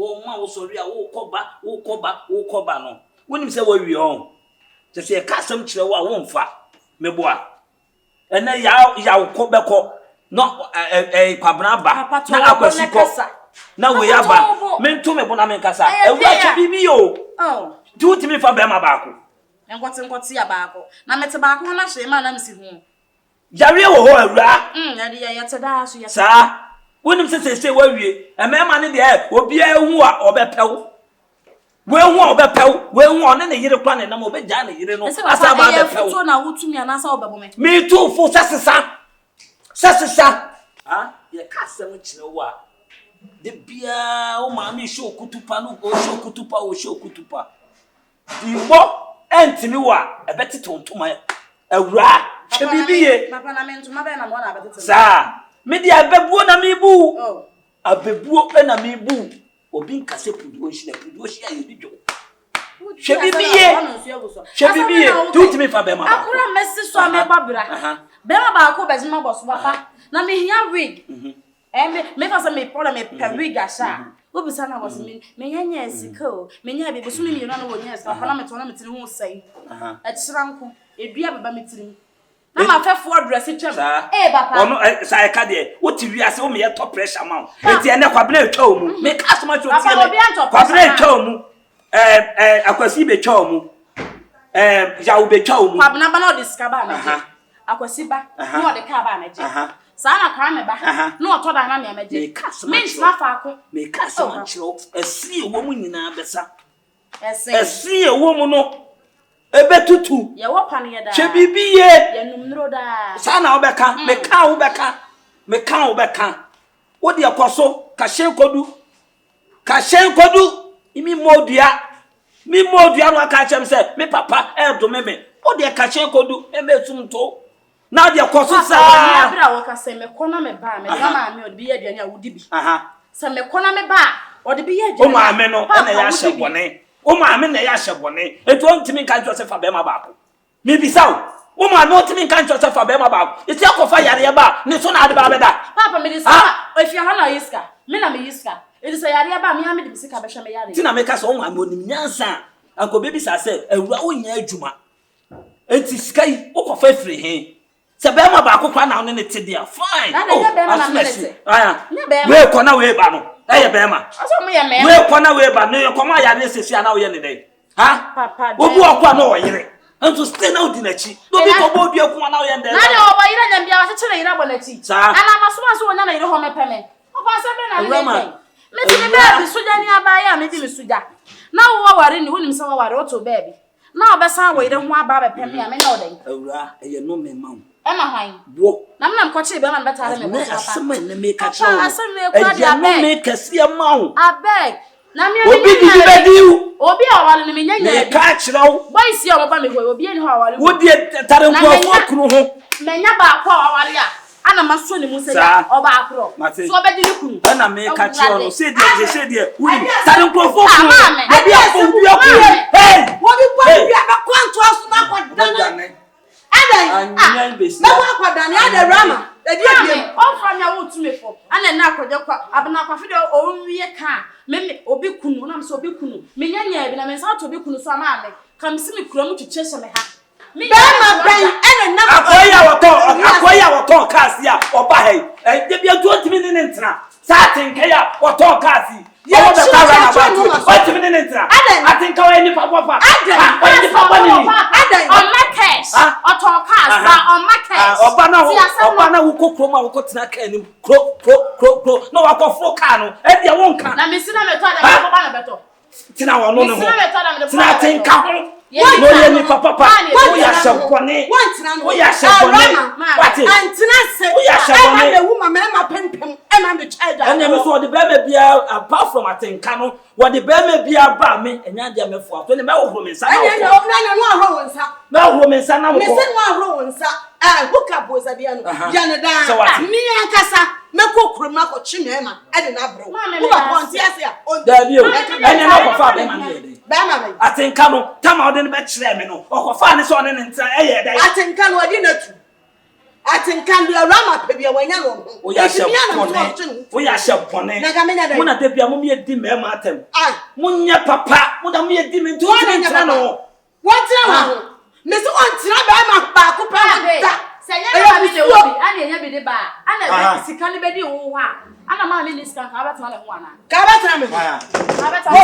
wo ma wo sori a wo koba no wonim se wo wi on se se ka sam kire wo a wo mfa meboa ena ya wo ko beko no kwabna ba na akwasi ko na we ya ba mento me bona men kasa ewura che bibi yo du timi fa be ma ba ko Enkwati ya ba ko na mete ba ko na hwe ma na msi hu yare wo ho awura ya de ya tada so ya sa wonim se wawie emema ne de obi ehu a obepew we hu a obepew we hu one ne yire kwa ne na obegya ne yire no asa ba bepew so na wutumi anasa obebo me too fo sesesa ye kasem kire wo a de bia o ma me show kutupa no o show kutupa iwo entimi wa ebeti tontoma awura che bibiye papa na mentuma be na mo na abetete sa me dia abebuo na mebu abebuo na mebu obi nkase puduo hia ye bijo che bibiye tuti me fa be ma akura mesi so me babra be ma ba ko bezima boso papa na me hia wig me fa se me problem me per wig asha obisa na boso me nyanya esika o me nya be boso me mi no na wo nya esika papa na me to na me tiri ho sai achiranko edua baba me tiri na ma fe for dress twem papa ono sai ka de wo ti wi ase wo me ye top pressure ma enti ene kwabena etwa o mu me customer to ti me kwabena etwa o mu akwasi be twa o mu ya wo be twa o mu kwabena ba na o discover na je akwasi ba no o de ka ba na je sa na ka me ba no o to da na me je me na fa ko me customer chiro esi wo mu nyina besa esi wo mu no ebetutu ye wo pan ye da che bibiye ye numro da sana obeka me ka obeka wo de akoso ka hyen kodu imi modua no aka chem se me papa do me wo de ka hyen kodu emetum to na de akoso sa bra wo ka se me kona me ba me mama me odi ye aduane a wodi bi se me kona me ba odi bi ye aduane o ma me no na ya hye bone o ma me na ya hye bone eto ntimi kan twa se fa be ma ba ko me bisaw o ma no ntimi kan twa se fa be ma ba ko iti akofa yare ba ni so na ade ba beda papa me dis if you hana yiska me na me yiska iti so yare ba me ha me dibisika be hwe me yare ti na me ka so o ma me onim nyansa anko bebi sa se awura o nya adwuma enti skai o kofa free he se be ma ba ko kwa na ne te dia fine we ko na we ba no eye be ma aso me ye me we ko na we ba no ko ma yare sesi ana wo ye ne dai papa obu okwa na wo yire anto stay na odi na chi no bi ko bo dua ko na wo ye ndai na ne wo ba yire nya bia wa chechere yire bo na chi ana maso wonya na yire ho me peme papa se be na le me ti be bi suja ni abaya me di me suja na wo ware ni wonim se wo ware o to baby na obesan wo yire ho aba be peme a me na odai awura eye no me ma Emma hwan wo na mkwachi be man betare me ko papa asema ne me ka cho e no me kase ma wo abeg na me obi di bediu obi awale ne me nyanya ka kirawo boys ya oba me ho obi ni ho awale wo di tare nko akuru ho menya ba kwa awale a ana maso ne mu se ya oba akuru so obedi ni kunu na me ka kirawo no se die wuri tare nko fo kunu obi afo obi akuru hey obi kwa bi abakwa nto aso na kwa dana Anyan besi. Na wa kwadane Awurama. Edi ebiem. O fra nya wo tumefo. Ana na akwaje kwa abna akwafe de o nwie ka. Me obi kunu na me so obi kunu. Me nyanya bi na me sa to obi kunu so ama me. Kam si me kura mu twetwe me ha. Me ma ban ene na akoya woto kasi a oba he. De bia to ntimi ne ntena. Sa tenke ya woto kasi. Ye o da ka na ba tu. O ntimi ne ntena. Atenka wa ni papa pa. Ni papa ni. On market. Auto cars on market. Oba na wo kokroma wo kotina ka ni kro no wa kofro car no e dia won ka na me sina me to da baba na beto tina wo no no tina tenka ho no ye ni papa wo ya shekwane wo ya shekwane wati antina se wo ya shekwane na wu mama ma pempem e ma me child and me so the baby bia apart from atenka no what the baby bia ba me enya dia me fo ato ne me wo me nsa na wo no ahro wonsa me wo me nsa na wo me se no ahro wonsa hook up was dia no dia ne da mi ankasa me kokroma ko chimema e de na bro wo ba ponti ase a da bi o enya na ko fa be ma me dey ba ma me atenka no tama ode ne be kire me no o ko fa ne so ne ntra e ye dai atenka no odi na tu Atenkan do Awurama pe bia wanya no. O ya shapone. Muna de bia mo ye di me ma atem. Munya papa, muna mo ye di me ntu no. What no? Me so on tira ba ma ba ko pa. Senya na bi de obi, ana enya bi de ba. Ana sika ne be di wo ha. Ana ma me sika ka ba tama le ho ana. Ka ba tama me ho. Ka ba tama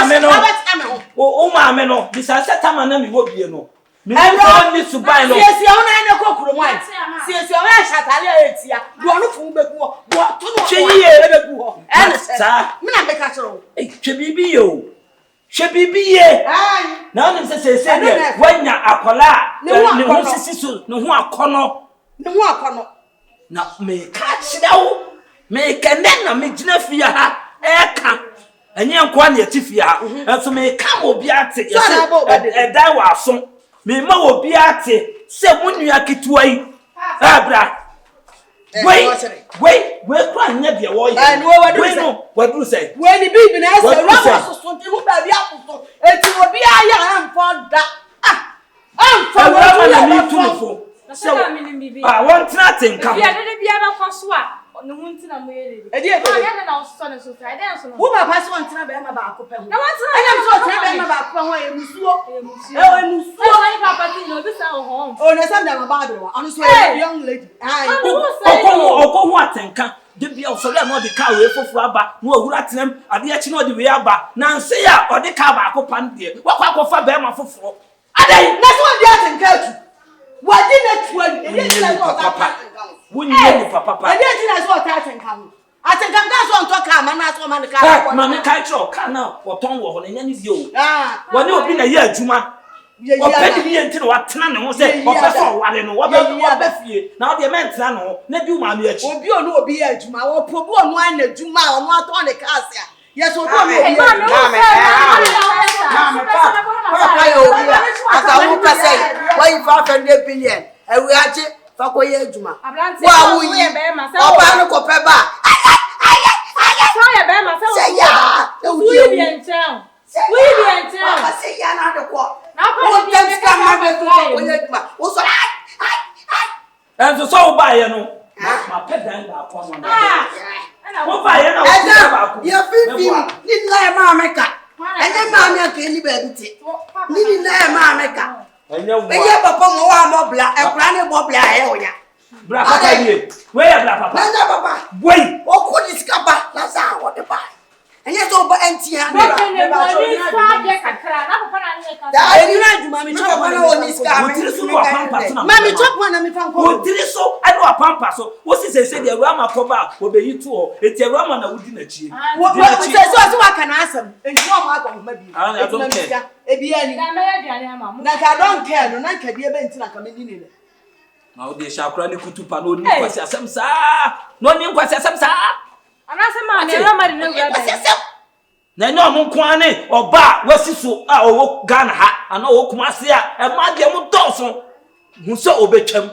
me ho. O ma me no, bisa setama na me wo bie no. Me ni subai no. Siesie ho na ne ko kuro mwan. Siesie ho ya shatale etia. Do no fu be ku ho. Do to no. Hwe be ku ho. Sa. Me na me ka chero. Hwe bibi yo. Hwe bibi ye. Na onim se de wanya akola ne ho sisi so ne ho akono. Na me ka chirawo. Me kenen na me gina fia ha. Eka. Enye nkwa na etifia ha. Enso me ka obi ate. Edai wa so. Me ma obi ate se munua ketua yi abra wait kwa nya bia wo yi wait no waduru say we ni bibi na ese rawo soso ti hu ba bia koso eti obi aya amfo da amfo na mi tunfo won tena tenka bia de bia ba kwaso a no hunti na mo yele edi e ya na so na so I dey so no wo ba pass won tena be ma ba akopɛ ho na won tena anya so tena be ma ba akopɛ ho emusuo wani papa ti no bi sa ho o na sam da ma ba do anu so young lady oko ho atenka de bia o so le no de ka we fofu aba no awura tenam ade a chi no de we aba na nse ya o de ka ba akopa ndie wakwa akofa be ma foforo adai na so de atenka tu wadi na tuani edi ti na so papa wunye ni papa edi ti na so atenka ho atenka ga so onto ka ma na so ma ne ka ma me ka tro ka na woton wo ho na nya ni bio wani obi na ye adwuma o pedi ni enti na watena ne ho se o pe so wale no wo ba fie na o de mentena no na bi ma me achi obi onu obi ye adwuma wo probu onu an na adwuma onu ato ne ka asia yes obi onu obi papa yo obi aka wo ka say why 500 billion ewe achi fa ko ye adwuma wa wo yi oba no ko pe ba so ye be ma say we be enten papa say ya na de ko o dem ska ma be to ko ye adwuma o so enso so ba ye no ma pe dan da ko no wo ba ye na wo ba ko ye fifi ni la ma meka enye ma me ka ni ba bi ti ni la ma meka enye papa mo wa mo bla e kura ni mo bla e onya bra papa ni we ya bra papa na papa boy o ko diskaba na sa wo de ba enye so ba enti ha na ba so de kakra na papa na ne ka da ni na duma mi chop na o ni ska mi tiri so wa pampa so na ma mi chop na mi fan ko o tiri so ai wa pampa so wo si se de Awurama ko ba wo be yitu o eti Awurama na wudi na chi wo se so wa kana asem enti wo ma akon ma bi I don't care ebi ani na me aduane ama mo na ka don't care no na ka bi ebe enti na ka me ni ne na o de shakura ni kutupa no ni kwasi asem saa no ni kwasi asem saa anase ma ne Awurama de na wura na nyo mo kwa ne oba wasi so a owo Ghana ha ana owo Kumasi a e ma de mo doso hu so obetwam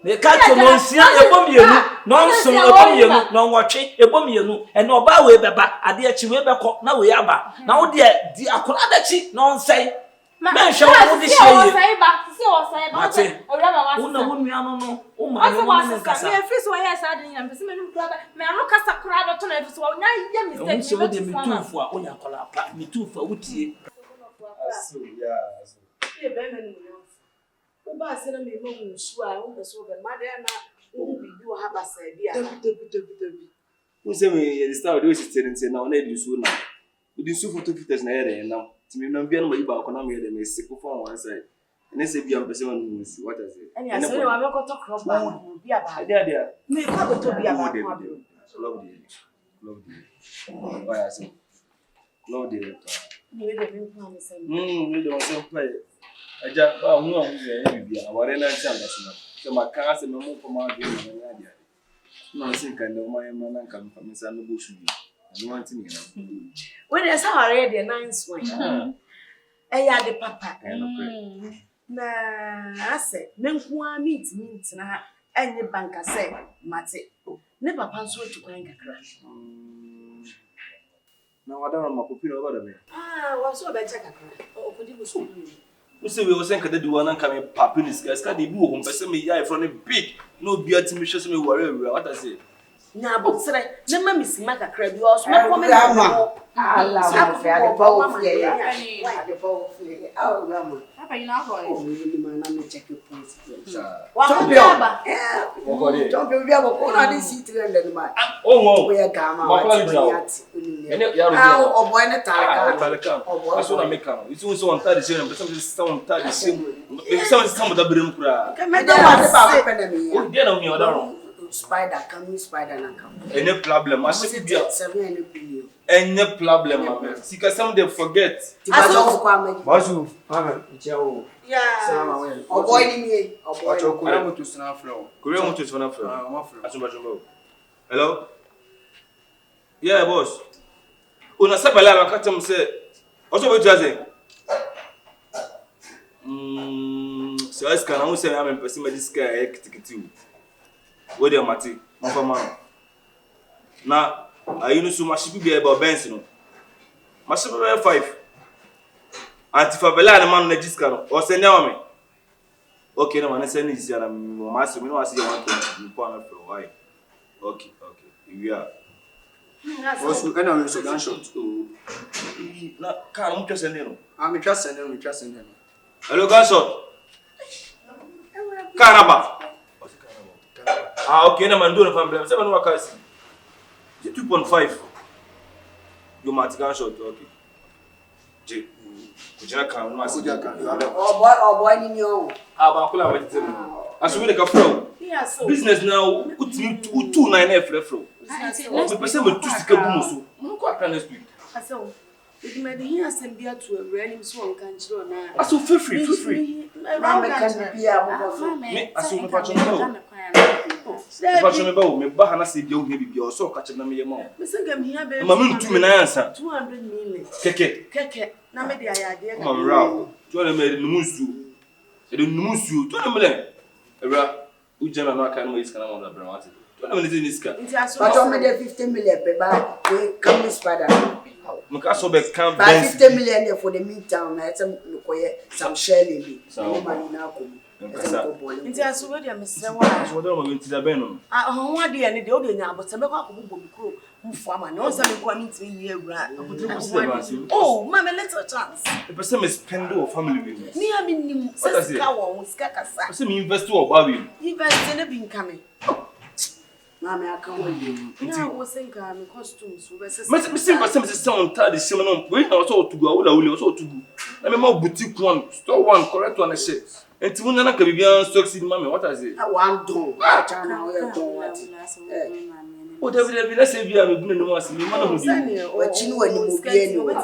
ne ka to no nsia ebomienu no nson ebomienu no nwotwe ebomienu e na oba we beba ade achi we beko na we aba na wo de di akona dachi no nsai men hwe wo de hye si o sai ba Awurama wa una wo nua no o ma no kasa me free so here sa de nyam pese me num kura me ano kasa kura do to na free so nya ye mistake so de me tufu a onya kola pa me tufu a wutie aso ya aso e be me ni mo o ba se na me mo nsu a o be so be ma de na o bi bi o ha ba sa bi a debi o se me ye start o se tente na o na di su na o di su photo pictures na ye na timi na bia no ma iba ko na me de me sick for one side and say bia person no nsu what is it any say wa me ko to crop ba bi aba dia me ka go to bi aba ko abi love oh ya so love the we de me plan say we don't say play aja ba hu a hu ye bibia aware na ntia ngaso na so maka se me mo ko ma bi na dia no sin kan no ma yema na kan fa me sa no bo su bi no want ni na when they say already a nice one ya de papa na ase menku a meet na enye banka say mate ne papa nso tukwan kakra na wada ma popino ba da me wa so be check kakra o kodi bo so We say we was saying that the one and coming popping this guys. Can they do home? Person me yeah from the big. No beer to me show me worry. What I say? Nya but say, never miss maka crab you also my comment. Allah the power of the power of Awurama. Papa, you know what? Oh, you man, I'm checking points. What be don't be able to go on this seat and then man. Oh, we are gamma. Oh, boy, not Talaka. That's what I make. It's also on 30 seconds, but some 30 seconds. Some of the brim cry. Oh, get on me, or spider, come, spider, and come. Any problem? I should be 7 billion. Any problem, see, because some they forget. Basu, yeah. Oh, boy, me. Oh, boy, I'm to stand floor. Korean to stand floor. Hello? Yeah, boss. Una sabala, I can't tell say. Also, what you say? So I can say I'm in person with this guy. Where they are, Mati? Now, I know so much people be about Benson. Much 5. And if I believe the man in this car, or send me. Okay, no man, send this year. I'm asking, I see you want to be part for why. Okay. We are. What's the kind of gunshot? No, can't trust anyone. I'm trusting them. Hello, gunshot. Caraba. Okay, no man, do the problem. 7 workers. 2.5. You might gunshot, okay. J. Oh boy, in your as we make a flow. Business now, put me 2.9 flow. The person will choose to come. No, quite next week. It made here send beer to a random swan country or not. I saw feel free. Mamma can be a me. I saw me about me, but I see you maybe or so catching them your mom. Listen, here, baby. Mamma, 2 minutes answer. 200 million. Keke. Now, maybe I idea. Mamma, Row. 200 million musu. I don't move you. 200 million. Era, who general no can waste can on the brand. 200 million in this car. But only 50 million per bag. Come this father. Makaso be can 50 million for the midtown. I some shelling. Some money now. Nti aso we dia mesre wa. So do mo nti da ben no. Ho wa dia ne de o de nya abota me kwa akobbo mikro mfu ama ne o sa me kwa ntimi yi awura. Oh, ma me little chance. The person is spend o family with. Ni am nim se ska wo ska kasa. Person me invest o ba we. Invest ne bi nkame. Na me aka wo yi. Na wo senka me costumes wo be se. Me person se sound tadi sim no. We na so otugu awula wule so otugu. Na me ma boutique one, store one, correct one shit. And to one can be succeed, mammy. What I say? I want to. Oh, David, let's say we are doing the most. You know, what you know, and you will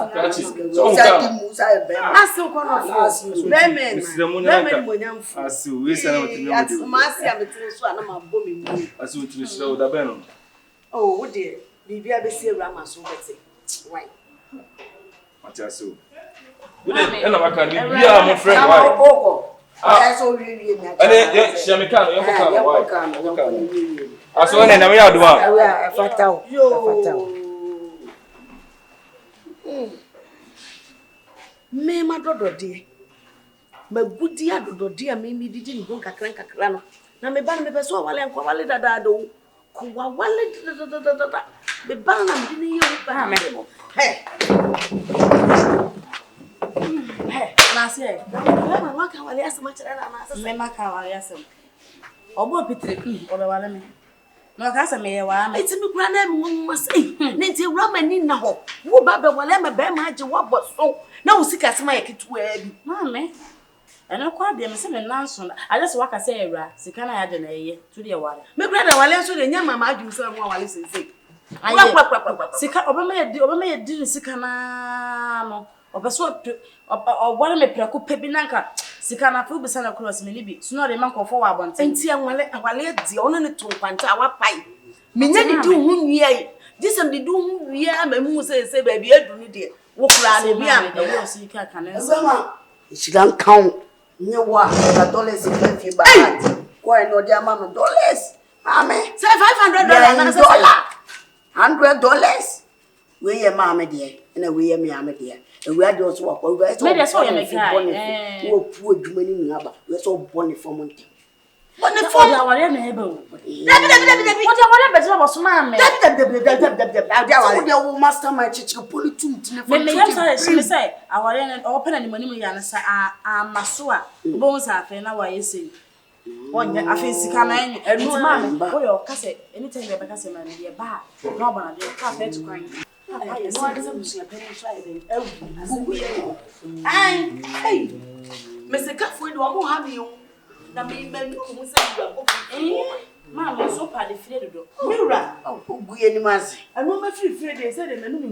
I saw really. Shamikano, you can. I saw an enemy out the one. Me, my daughter, dear. My good dear, dear, maybe didn't go Kakranka. Now, me ban me person while I'm quality that do. Kuwa wallet, the banana didn't you? Hey. Hey, Marcia, I'm not going to ask much. I'm not going to ask him. Obo Petri, or the one. No, Casa may it's a new grand must say, Nancy Roman in now. Who Baba will ever bear my job was so. No, sick as my kid to wear. Mammy, and I quite them some nonsense. I just walk a say, Sikana had an a to the water. My brother, while answer the young mamma, do some more while listen. I Sika Obama didn't Sikana. Or one may preoccupy Pebinanka. Sikana fu besana cross me libi. So no the man for wa bonte. Enti awale di ono ne to kwanta wa pai. Me nya di hu nwie. Disem di hu nwie amamu say baby adu ni de. Wo kura ne bi am. E sika kanen. She can count. Nye wa $1 in fi ba. Ko e no dia ma no dollars. Mame. Say $500 na say $100. We ye mame de. Na we ye me ame de. we are also work. We are maybe I saw you make guy. Who poor Jumani Naba. We are so born for Monty. But the phone, I want to have what I better was mamma. The master my church, pull it to me. Say, I want to open any money. I'm Masua. Bones are fair now. I say, one I feel sick and no man. Oh, your cassette, anytime you have a cassette, man, you're bad. No one, you're cafe to crying. Hey, Mr. Catfoot, one more have you. Na me who say you are Mama so pa de free do. Mira, Guye ni mazi. I no me free dey say dem no me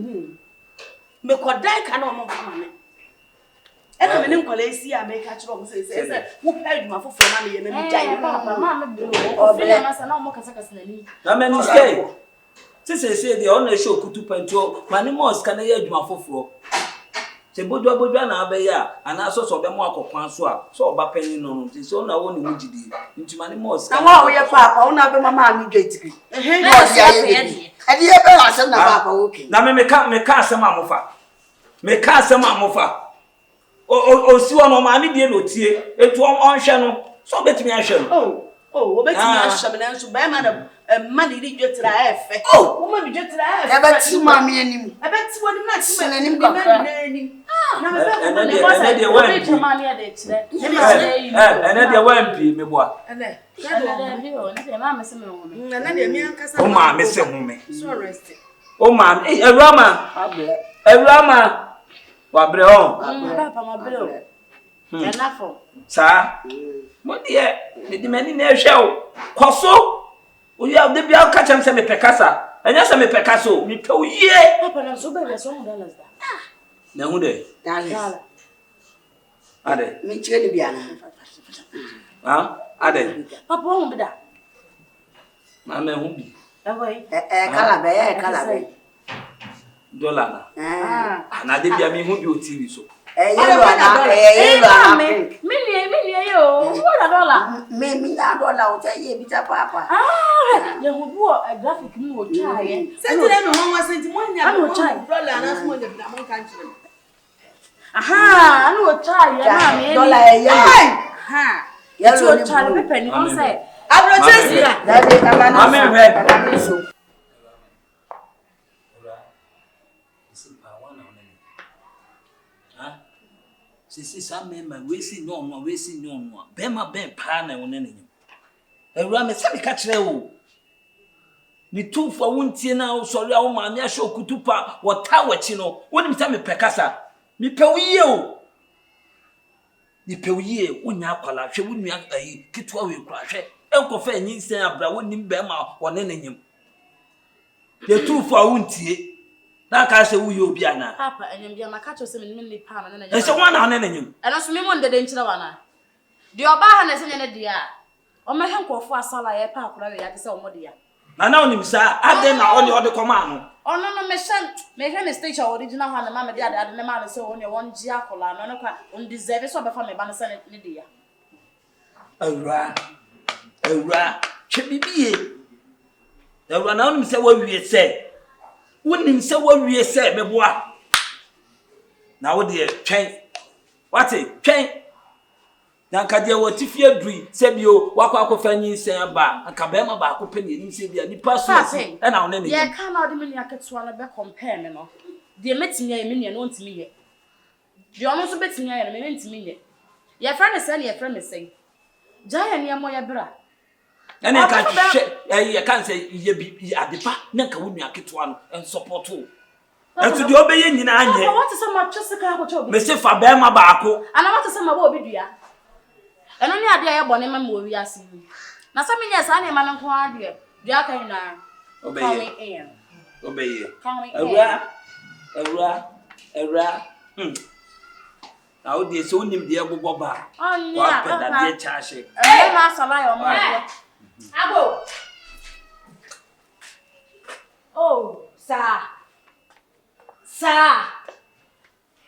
me kodai ka na omo fa me. E na me ni nkola esi a me ka kire omo say wo pa aduma fofo na me ye me jai papa ma me bi o free na sa na omo kasa kasa na ni. Na me ni stay. Say dey on na show kutu panto, mani mos ka na ye aduma foforo. Se bodwa na abeya ana so be mo akokwan so a so oba panin no so na wo ni wugidi ntima ni mos na wo ye papa wo na be mama mi dwetiri no ye e be asem na papa okay na me ka asem amofa o si wo no ma mi die no tie etu on hwe no so betimi ahwe no obetimi ahwe me na so be ma na man di dwetira efe wo ma dwetira efe e beti ma mi anim e beti wo ni na ti ma anim kakra na me be ene de wampi ma ni de kire ene de wampi me boa ene de bi o ne de ma me se me wo me na de mi ankasa o ma me se hu me so rest o ma Awurama wa bre on papa ma bre o enafo sa mo de mani na ehwe o koso o ya de bia ka chem se me pekasa enya se me pekaso mi pe o ye papa na so be so $100 da na hu de dala ade mi chire ni bia na ade papa o be da na me hu bi kala be dollar na de bia mi hu bi o TV so yellow million yo $1 me na dollar o say ye bi ta papa ye hu bu graphic mu o try ye senti na me ho senti mo nya dollar na so mo nya bi na mo kan kire anu o try ye na me dollar yellow try be penny on say abro chesi na de kama na amen so sisi samema wesi no bema ben pa na wona nenyi Awurama se me ka kire wo ni tufa wontie na wo sori a wo ma me ahwe okutupa wo ta wachi no woni mita me pekasa me pewuye o ni pewuye wonya akwala hwe wonua ayi kitwa we kura hwe enkofa anyinsen abra woni bema wona nenyim ye tufa wontie na ka se wuye obi ana papa enyem bia maka cho se me ni pa na na e se wana na nenyim eno so me mo ndede nkyira wana de oba ha na se nyane de a o me henkofo asala ye pa akura we ya de se o mo de ya na oni misa ade na oni ode koma no ono no me hwe me stage original ha na ma me de ade na ma na se o ne won ji akola no no kwa on deserve so be fa me ba na se ne de ya awura che bibie awura na oni misa wa wie se wonim se wa wie se meboa na wo de twen wate twen na nkade wo tifie dui se bio wakwa akofa nyinsen aba akabema ba akopɛ ne nim se bia nipa so e na wo ne ne ye ka na ode me aketwa na be compare me no de metimi ya me nua no ntimi ye de ono so betimi ya me ntimi ye ye fra ne se ne ye fra me se jaya ne mo ye bra ene ka hwe ye kan se ye bi adepa na ka wo nua aketwa no en support o entu de obeye nyina anye what is some twese ka ko chobi me se fa be ma ba ako ana what is some ba obi dua eno ne ade aye bone ma mo wi ase na sa me nya sa na ma nko ade dua kan na obeye awura na odi so nim de agogo ba wa peda de chaashe ma sala yo mo abo oh sa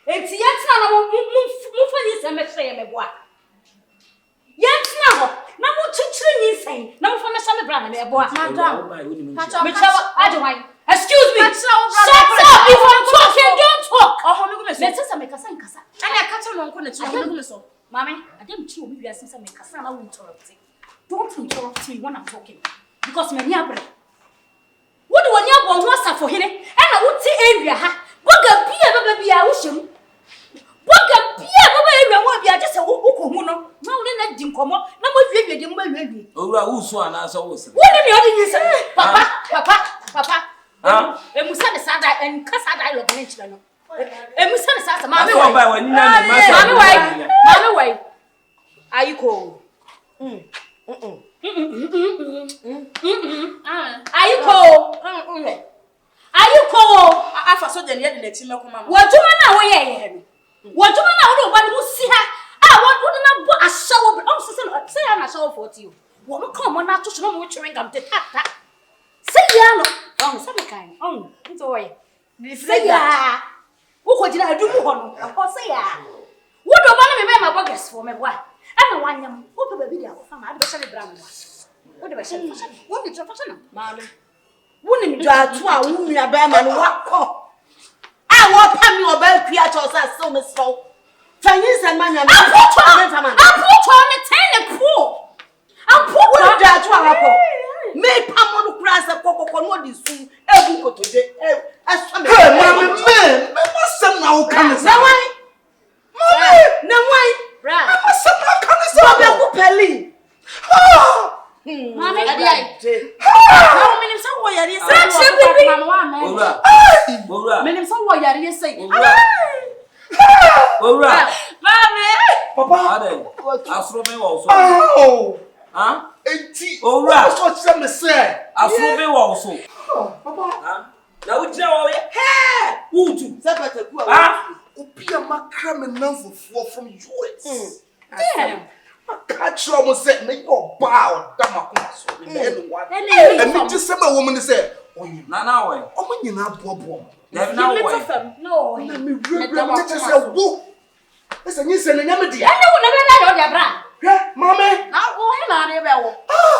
eti yetina na mo fani se me hye me boa yetina ho na mo chichiri ni sen na mo fa me me bra na me boa madam me chawa ajewan excuse me shut up if I'm talking don't talk. Let's say make us and Cassa. And I catch on on so. Mammy, I didn't chew me as I make Cassa will interrupt. Don't interrupt me when I'm talking. Because my near brother. What do you want to for him? And I would say area. What a beer, I wish him. What a beer, won't be just a woman. No, then I didn't come up. No more drinking, baby. Oh, who's one as always. What do you say? Papa. And we said the Sada and Cassa dialogue mentioned. And we said the Sasa, Mammy, way. Are you cold? Are you cold? I for so the next milk, Mamma. What do you know? What do you know? What you see her? I want to a shower, but also say I'm a shower for you. What come on not to show which ring up the tap. Say ya, some kind. It's away. Say ya. What did I do? Of course, say ya. What do I remember my buggers for me? What? I'm a one young. What will be there? I'm a special brand. What did I say? What did you fashion? Marley. Wouldn't you try to a woman a bearman? What call? I want Pammy or Bell creatures as so much so. Chinese and money. I put on a ten pool. I put that to our pool. May Pamon crash a cocoa on this soon. Every go today. As some man, must now come. No way. I must somehow come to Pelly. Mammy, I did. How many somewhere you say? Many somewhere you say. Mammy, Papa, ask for me also. Oh, huh? 80. Oh, right. What's what you say? Ask for me also. Papa, now we tell you. Hey, who to? Ah, Upia Macram and from US. Damn. Catch you almost said, make your bow, Damaco. And me just some woman to say, oh, you now, oh, you not bob. There's no way. No, let me really just say, woo. Listen, you send a number. I know, never. Yeah, Mommy. Now, oh,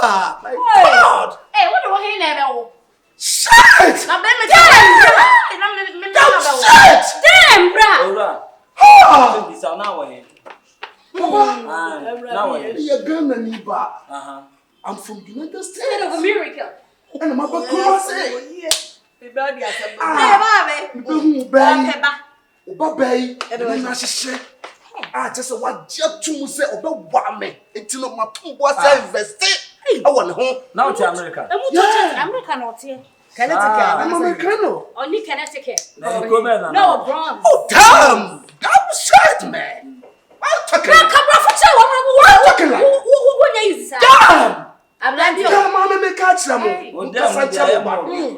ah, my God. Hey, what do I hear never? Shit! Now, damn, bro. Oh, this are now. You're Ghana, I'm from United States of America. And I'm about to say, I just want to say about Wame. It's not my two was invested. I want home now to America. American not here. I'm Americano. Only Connecticut. No, Bronx. Oh, damn! That was shit, man. I'm talking like damn! I'm like damn, Mama, make catch them.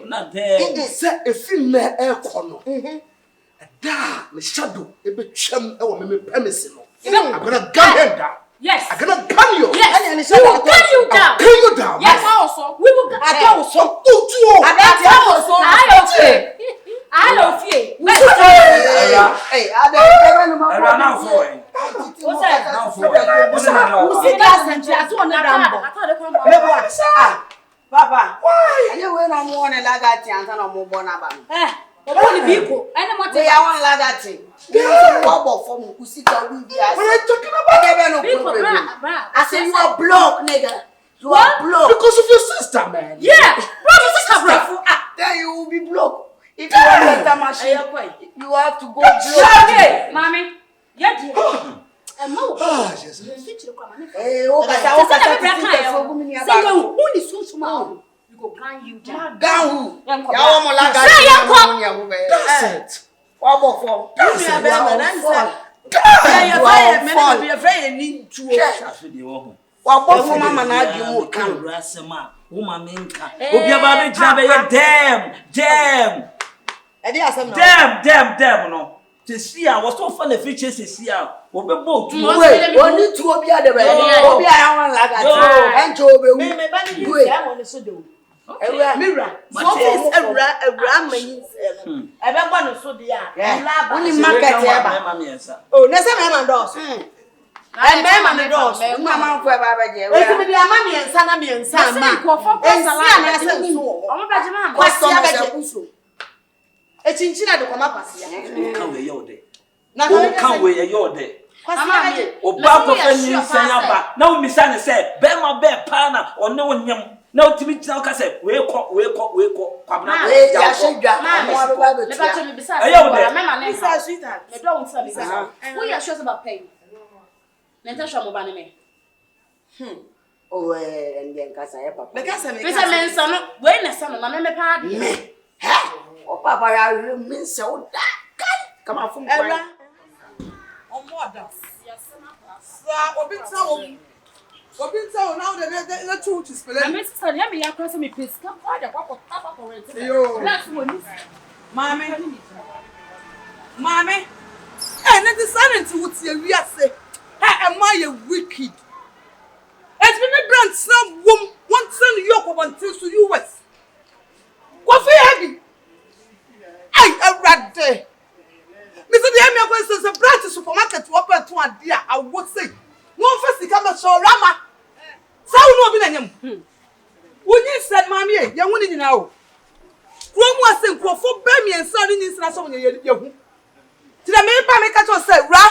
Not there. Say a female air corner. Da, the shadow, a bit chum, or me premises. I'm gonna gun him down. Yes, I'm gonna gun you. Yes, we will gun you down. Gun you down. Yes, also. We will gun you down. So, I don't fear. Hey, I ran out for it. What's that? Papa, why? You went on one and like and on more bonabam. People, and what they are one like that thing. Wobble from who sit down with you. What are you talking about? I say you are blocked, nigga. You are blocked. Because of your sister, man. Yeah, brother. Then you will be blocked. If you want that machine, you have to go block. Mommy, yeah, dear. No. Ah, Jesus. Hey, you go gun you down. Gun who? That's it. What about that's damn, no. To see, I was so fun of features to see how. Wait, only two of the other way. Obi, I want like that. And Joe, maybe Mirror. So is a ramming. I don't want to so the only market. Oh, that's a man does. And man does. Mamma for Babaja. Let me money and Sanami and Sam. And E chinchina de koma pasia. Kan we yo de. Na kan we yo de. Oba ko fa ni aba. Na o misa ne say be ma be pa na one wonyam. Na o timi tina ka say we ko kwabna. Ya shedwa. Me ba to me bisa. Me ma ne sa sweetheart. Me don't say bisa. Who you sure about pay? Nenta sure mo ba ne me. Oh, and then casa papa. Because me mensa no, we na sa no na me pa de. Me. O papa ya mean so that. Come on from Era. On mother. Yes, sir. Obi tell now the truth is spelling. I miss her. Let me across me please. Come on, papa for it. Yo. That's one. Mommy. And the silent to what you say. Am I a wicked? It's been a brand some woman one son yoke of until to US. Coffee heavy. I rat there. Mr. Diamond was a branch supermarket to open to a dear. I would say, no first come a show Rama. So no him. When you said, Mammy, you're winning now. Rome was in for Bammy and son in international. Did I make a say, Ra?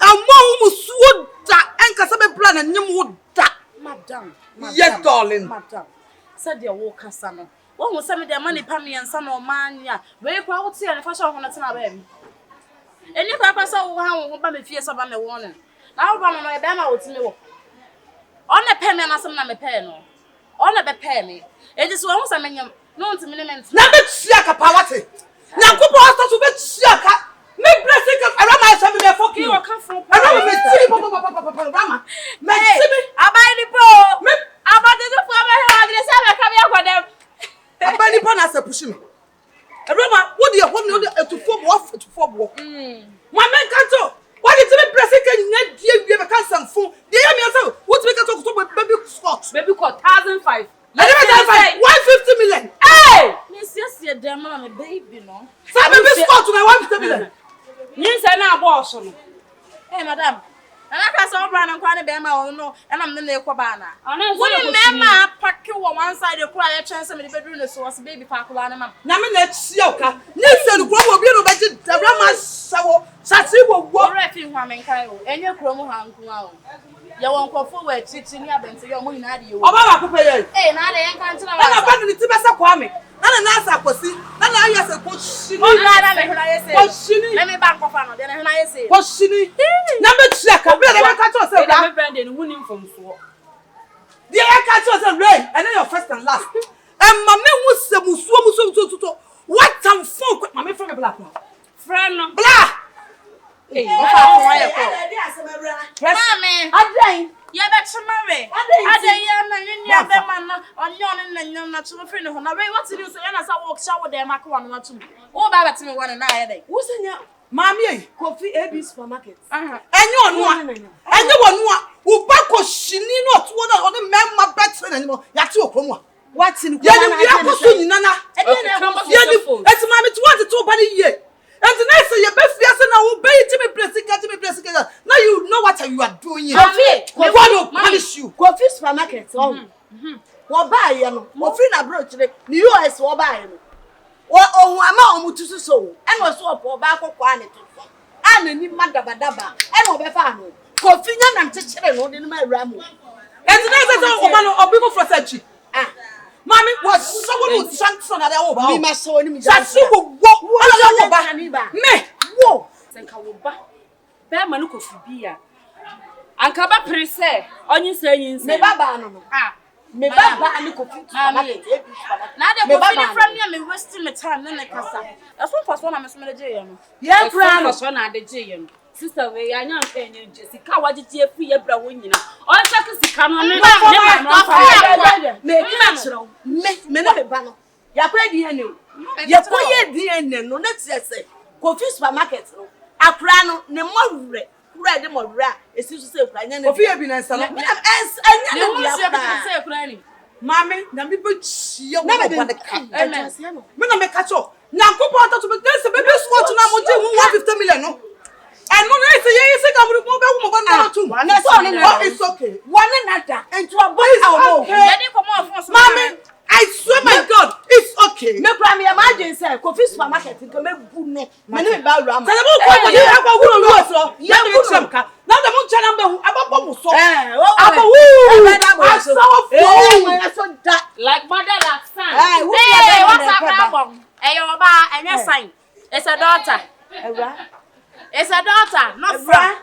A mom would that and Casabe plan and you would that. Madam. Yes, darling. Madam. Said your walker son. One was some of their money, Pammy and son or man, yeah. Very proud to see and fashion on a ton of them. And if I saw how Bammy fears about the warning. Now, Bama, my Bama would me. On a penny and some number pen. On a penny. It is almost a million. No to minimums. Now, let's see a capawati. Now, go to bet Shaka. Make blessing of Awurama family there for you. Come from Awurama me see Rama. Me see Abani po. Me abade do for my head. They say I come here for them. Abani po na se push me. Awurama, what do you want to form off to form work? My men can't. Why did you blessing can net give you a cancer phone? They hear me say what make talk to baby Scott. Baby called 1,005. Let me tell you 150 million. Hey! Miss yes, your damn mama baby no. Say baby Scott to my 150 million. You say na boss no. Hey madam. And I can so brand and quite a bema no, and I'm the neck cabana. When you mama pack you on one side, you cry a chance of the bedroom, so was baby park one. Now, let's see, okay. Listen, what will be about the Rama Sawo, Sassibo, what refing woman, Kyle, and your chromo hang. You won't go forward, teaching your bent to your moon. Oh, Baba, hey, now they ain't can't tell me. The Tibasa Kwame. And an answer was see. And I yes, a push. Let me back off on then I say, what's she? Number check. I better catch us a friend and winning from 4. The air catch us a rain, and then your first and last. And my man was some so. What some folk with my friend black friend blah. Hey, I yeah, that's a marry. I not to a friend of what's it? And as I walk shower there, my one or two. Oh, Baba to me 1 and I. Who's in your Mammy? coffee AB supermarket? And you one, who back was she need not one of the men my better anymore. Yatu Como. What's in Nana? It's Mammy 22 by a year. And the next year, best yes, and I will pay to me blessing. Now you know what you are doing. I want to punish you. Coffee supermarket. What buy you? What free abroad today? The US will buy you. What oh, I'm to so. And was swap or back of quantity. And a new madabadaba. And over family. Coffee and children in my ram. And the next of people for century. Mommy was someone who sank son at over. We must show him that she will walk over me. Whoa, think I will back. Bear Manuko Fibia. And Kaba Prince, on you saying, me baba no. Me baba and coffee. Now they're from me wasting my time, then I can say. That's what one I'm a small jail. Yeah, Brown was one at the jail. Sister, we are not saying Jessica, what did you free a brown winner? All seconds to come on. Make me not a banner. You're pretty new. You're quite DNA, no, let's say. Coffee supermarket. A crown, no more red, more rat. It's to say, Coffee have been answered. Mammy, now me put you never done the cat. When I make catch up. Now go out to the baby squad to now 150 million. And no, I say, yes, I come with mobile too. It's okay. One another. And to a boy, Mommy, I swear my God, it's okay. No, Prime, imagine, sir. Coffee ba market nka me bu no me ne ba Awurama se mo ko ni akwa wuro lu so ye me chem ka na de mo nche na mbe ababo mo so abo so like mother like son what's up problem your ba enye sign it's a daughter it's a daughter not friend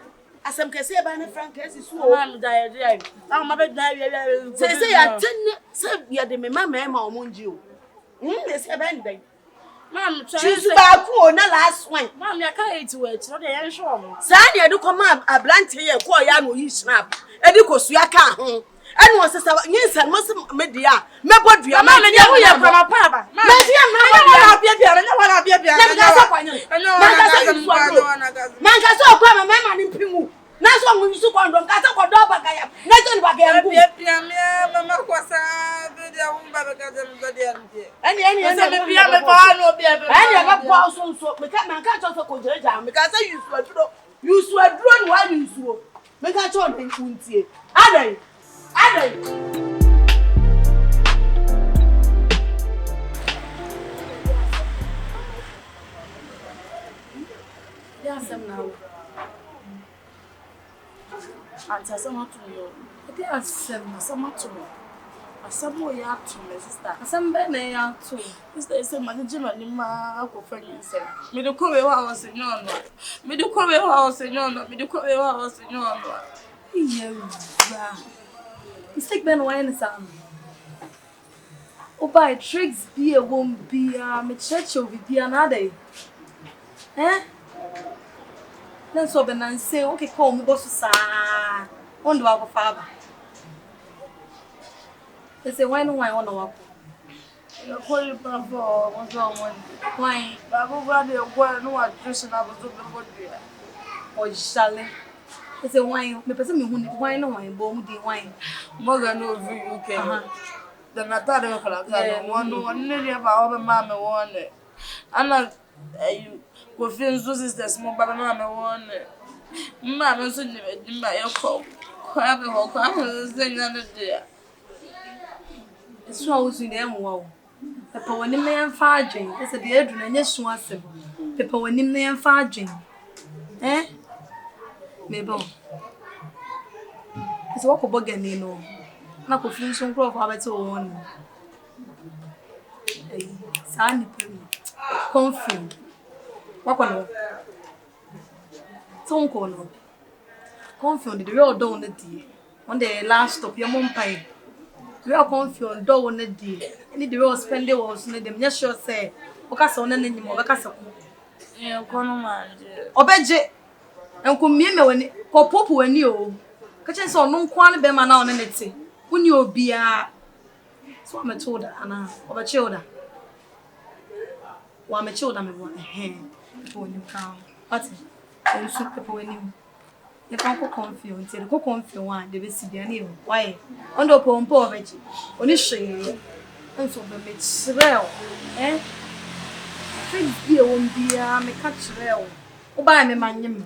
asem kese ba ne frank kese su o ma die ma be die se ya tin se ya de me mama ma o monji o se ba ndai mam choose ba ku o na last one mam ya ka eat wait no de yan show mo sa na de come ablante ye ko ya no yi snap e di ko su ya ka ho enu o se sa nyinsa mo se media me bodua ma me ya wo ya from pa ba me se ya me wa bia bia me wa bia bia na ga sa kwanya man ka so kwa me ma ni pingu na so mu su kondo ka sa kodo ba ga ya na je ni ba ga ngu bia me mama ko sa bia wo ba ga dem go dia nti eni se me bia me ba no bia eni ga po so me ka man ka cho so ko je ja me ka sa you su aduro ni wa you su me ka cho ni kuntie adai ya sam na anta sama to yo ite asem sama to asamo ya to me sister asem be na ya to sister ise ma jima ni ma akofa ni ise me de ko we wa o se nyono me de ko we wa o se nyono me de ko we wa o se nyono iya ba mistake ben wa ni sam o buy tricks be a won be me church of be another then so ben and say okay come go so sa on do our father they say why no why on our you call you for what's wrong why babu brother go no address na go be body o shale they say why me person me hu why no why bo mu di why mo ga no view UK the matter de kala kala one ne ba o be ma me one ana you go feel so sisters mo baba na me won mma me so ni ma ye ko kwa be ho kwa se nya ne dia eso wo su dem wo pepa woni me yan fa adwen ese de edu na nya su asem pepa woni me yan fa adwen me bon eso wo ko bogani no na ko feel so nkro fa bete wo won sa ni pe confirm Wakwano. So unkono. Confirm the real door on the day. On the last stop, your mom pie. Real confirm door on the day. Any the real spend the was on them. Just sure say. Okasa on any more. Okasa. Kono man. Obeje. Enko me when ko popo ani o. Kachen so no nkwan be ma na on nete. Uni obia. So am told ana. Obeche oda. Wa me che oda me bo. When you come, what? And super when you. If I go confused, you go confused one. They will see the new. Why? Under pompo veggie. Only shame. And so the mitch well. Things be won't be me catch well. Oh, buy me my name.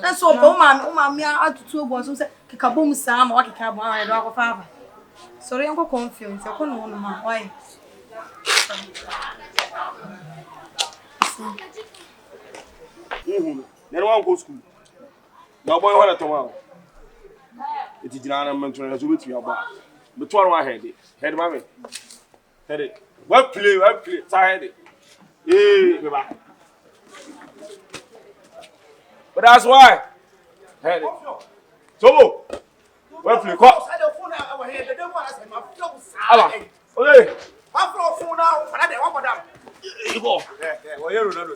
That's all. Oh, mammy, I to 2 boys who said, Kikaboom Sam, or Kikabo, and dog of father. Sorry, I'm confused. I couldn't want my why. Never one go school. No boy, what a tomorrow. It is an mentor as with your bar. But one head, mammy. Head it. Well play, tired it. Yeah, but that's why. Head it. So, well play, cop. Okay. Phone now, and I want them. You go. Well, you're not the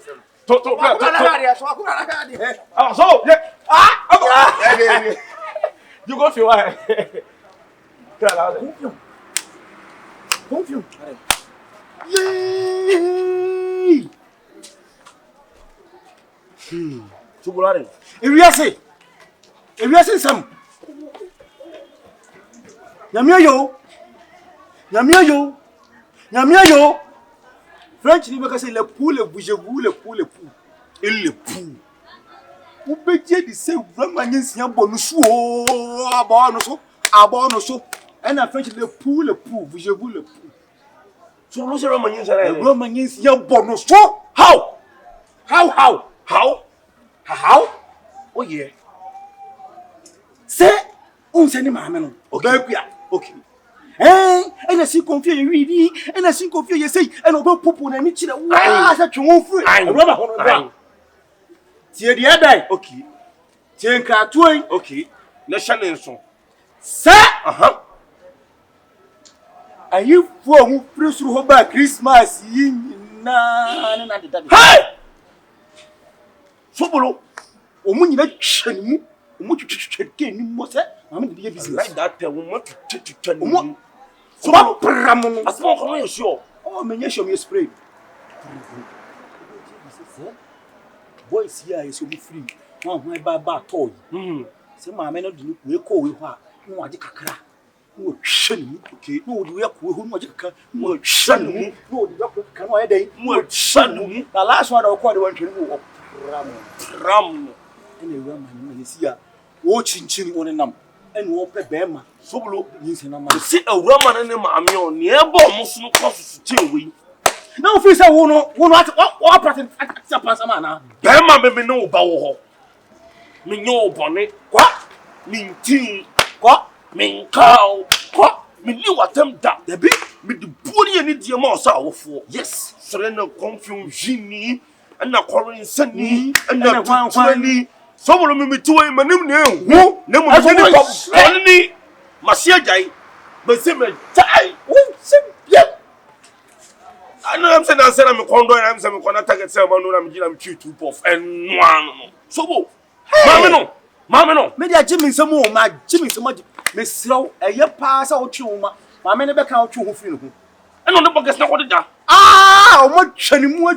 you go feel why. Confuse. Yay! Chocolate. If you are some. Nyamia French ni baka say le poule bougez-vous le poule et le pou. Ou beje di se vraiment nyensia bonu so aba no so. En French le pou bougez-vous le pou. So no say Roman yin say Roman yin ye bonus so. How? Oh yeah. Say unseni maame no. Obakua. Okay. Ena si confuse ye ready, ena si confuse ye say, ena obepopo na ni kire wa sa twon free. Awurama hono bra. Tie de adai. Okay. Tie nkratu yi. Okay. Na hye nso. Sa ayi fo hu free suru ho ba Christmas yi na de da. Hey! Sobolo. Omu nyina twani mu. Omu twetwetwe ni mo se. Mama de ye business. Like that woman twetwetwe ni. So ba pram no. Asmo ko no sure. Oh, menye show me spray. Boys here is so free. One who ba toy. Se mama no de we ko we ho a. No waje kakra. No hwe ni. Okay. No de we ko ho no waje kakra. No hwe ni. No de we ko kakra no ayedai. No hwe ni. The last one I call the one to ram. Anyway, man, you see ya. O chinchin on nam. And wo pe bema. So blow yin na ma. See Awurama na maame on ne ebo mo so no cost to we. Now feel say wo no what pattern at pass am na. Bema me no ba wo ho. Me nyo bone. Kwa? Me tin. Kwa? Me cow. Kwa? Me ni watem da. Debi me de boni ani die ma so awofo. Yes. Sere na confusion ni. Na quarry sani na twani so mo me tuwe manim na hu na mo ni pop ni masia jai be se me jai wo se bia ana am se na se na me kondo na am se me kona target se ma no na me gina me twi two puff en no so bo mama no me dia jimi nsem o ma jimi nsem me sraw eye pa sa o twi wo ma mama ne be ka o twi ho fi no hu eno ne boges na ko da o mo twani mu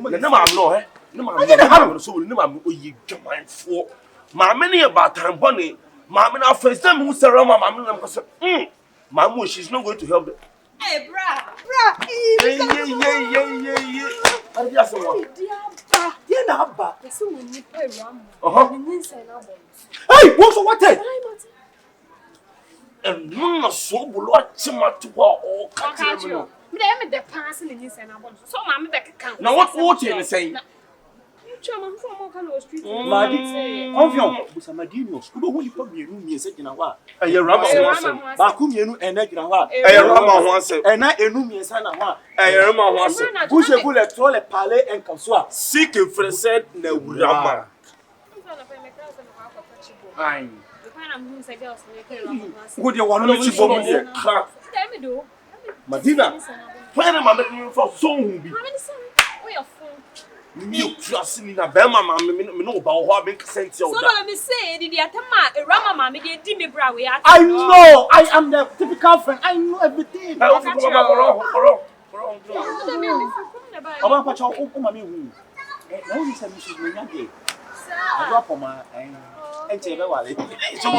na ma no ne ma so ne ma oyi dwamanfo maame ne ba tanbone maame na first time who say Rama maame na ko say mamu she's not going to help them. Hey bra Ari ya so wa ye na ba Ese wo ni pe Rama ni nse na bo hey wo so what and no so bulu achima to o ka no me de pass ni nse na bo so ma me be kan now what you say Chama from mo kan o street Madi confiant busa madino skudo ho lipa mienu miense gina ho a eye Rama ho asem ba ku mienu ena gina ho a eye Rama ho asem ena enu miensa na ho a eye Rama ho asem bouge vous les trois les parler en comme ça si que frère na Awurama ai go de wanu chi bom de Madina when ma me for so hu bi you trust me na be mama me no ba ho make sense o da so let me say the atama Rama mama dey di me bra we are I know I am the typical friend I know everything Aba pa cha o mama hu na o say me she's me nyage I drop on my ente be wale so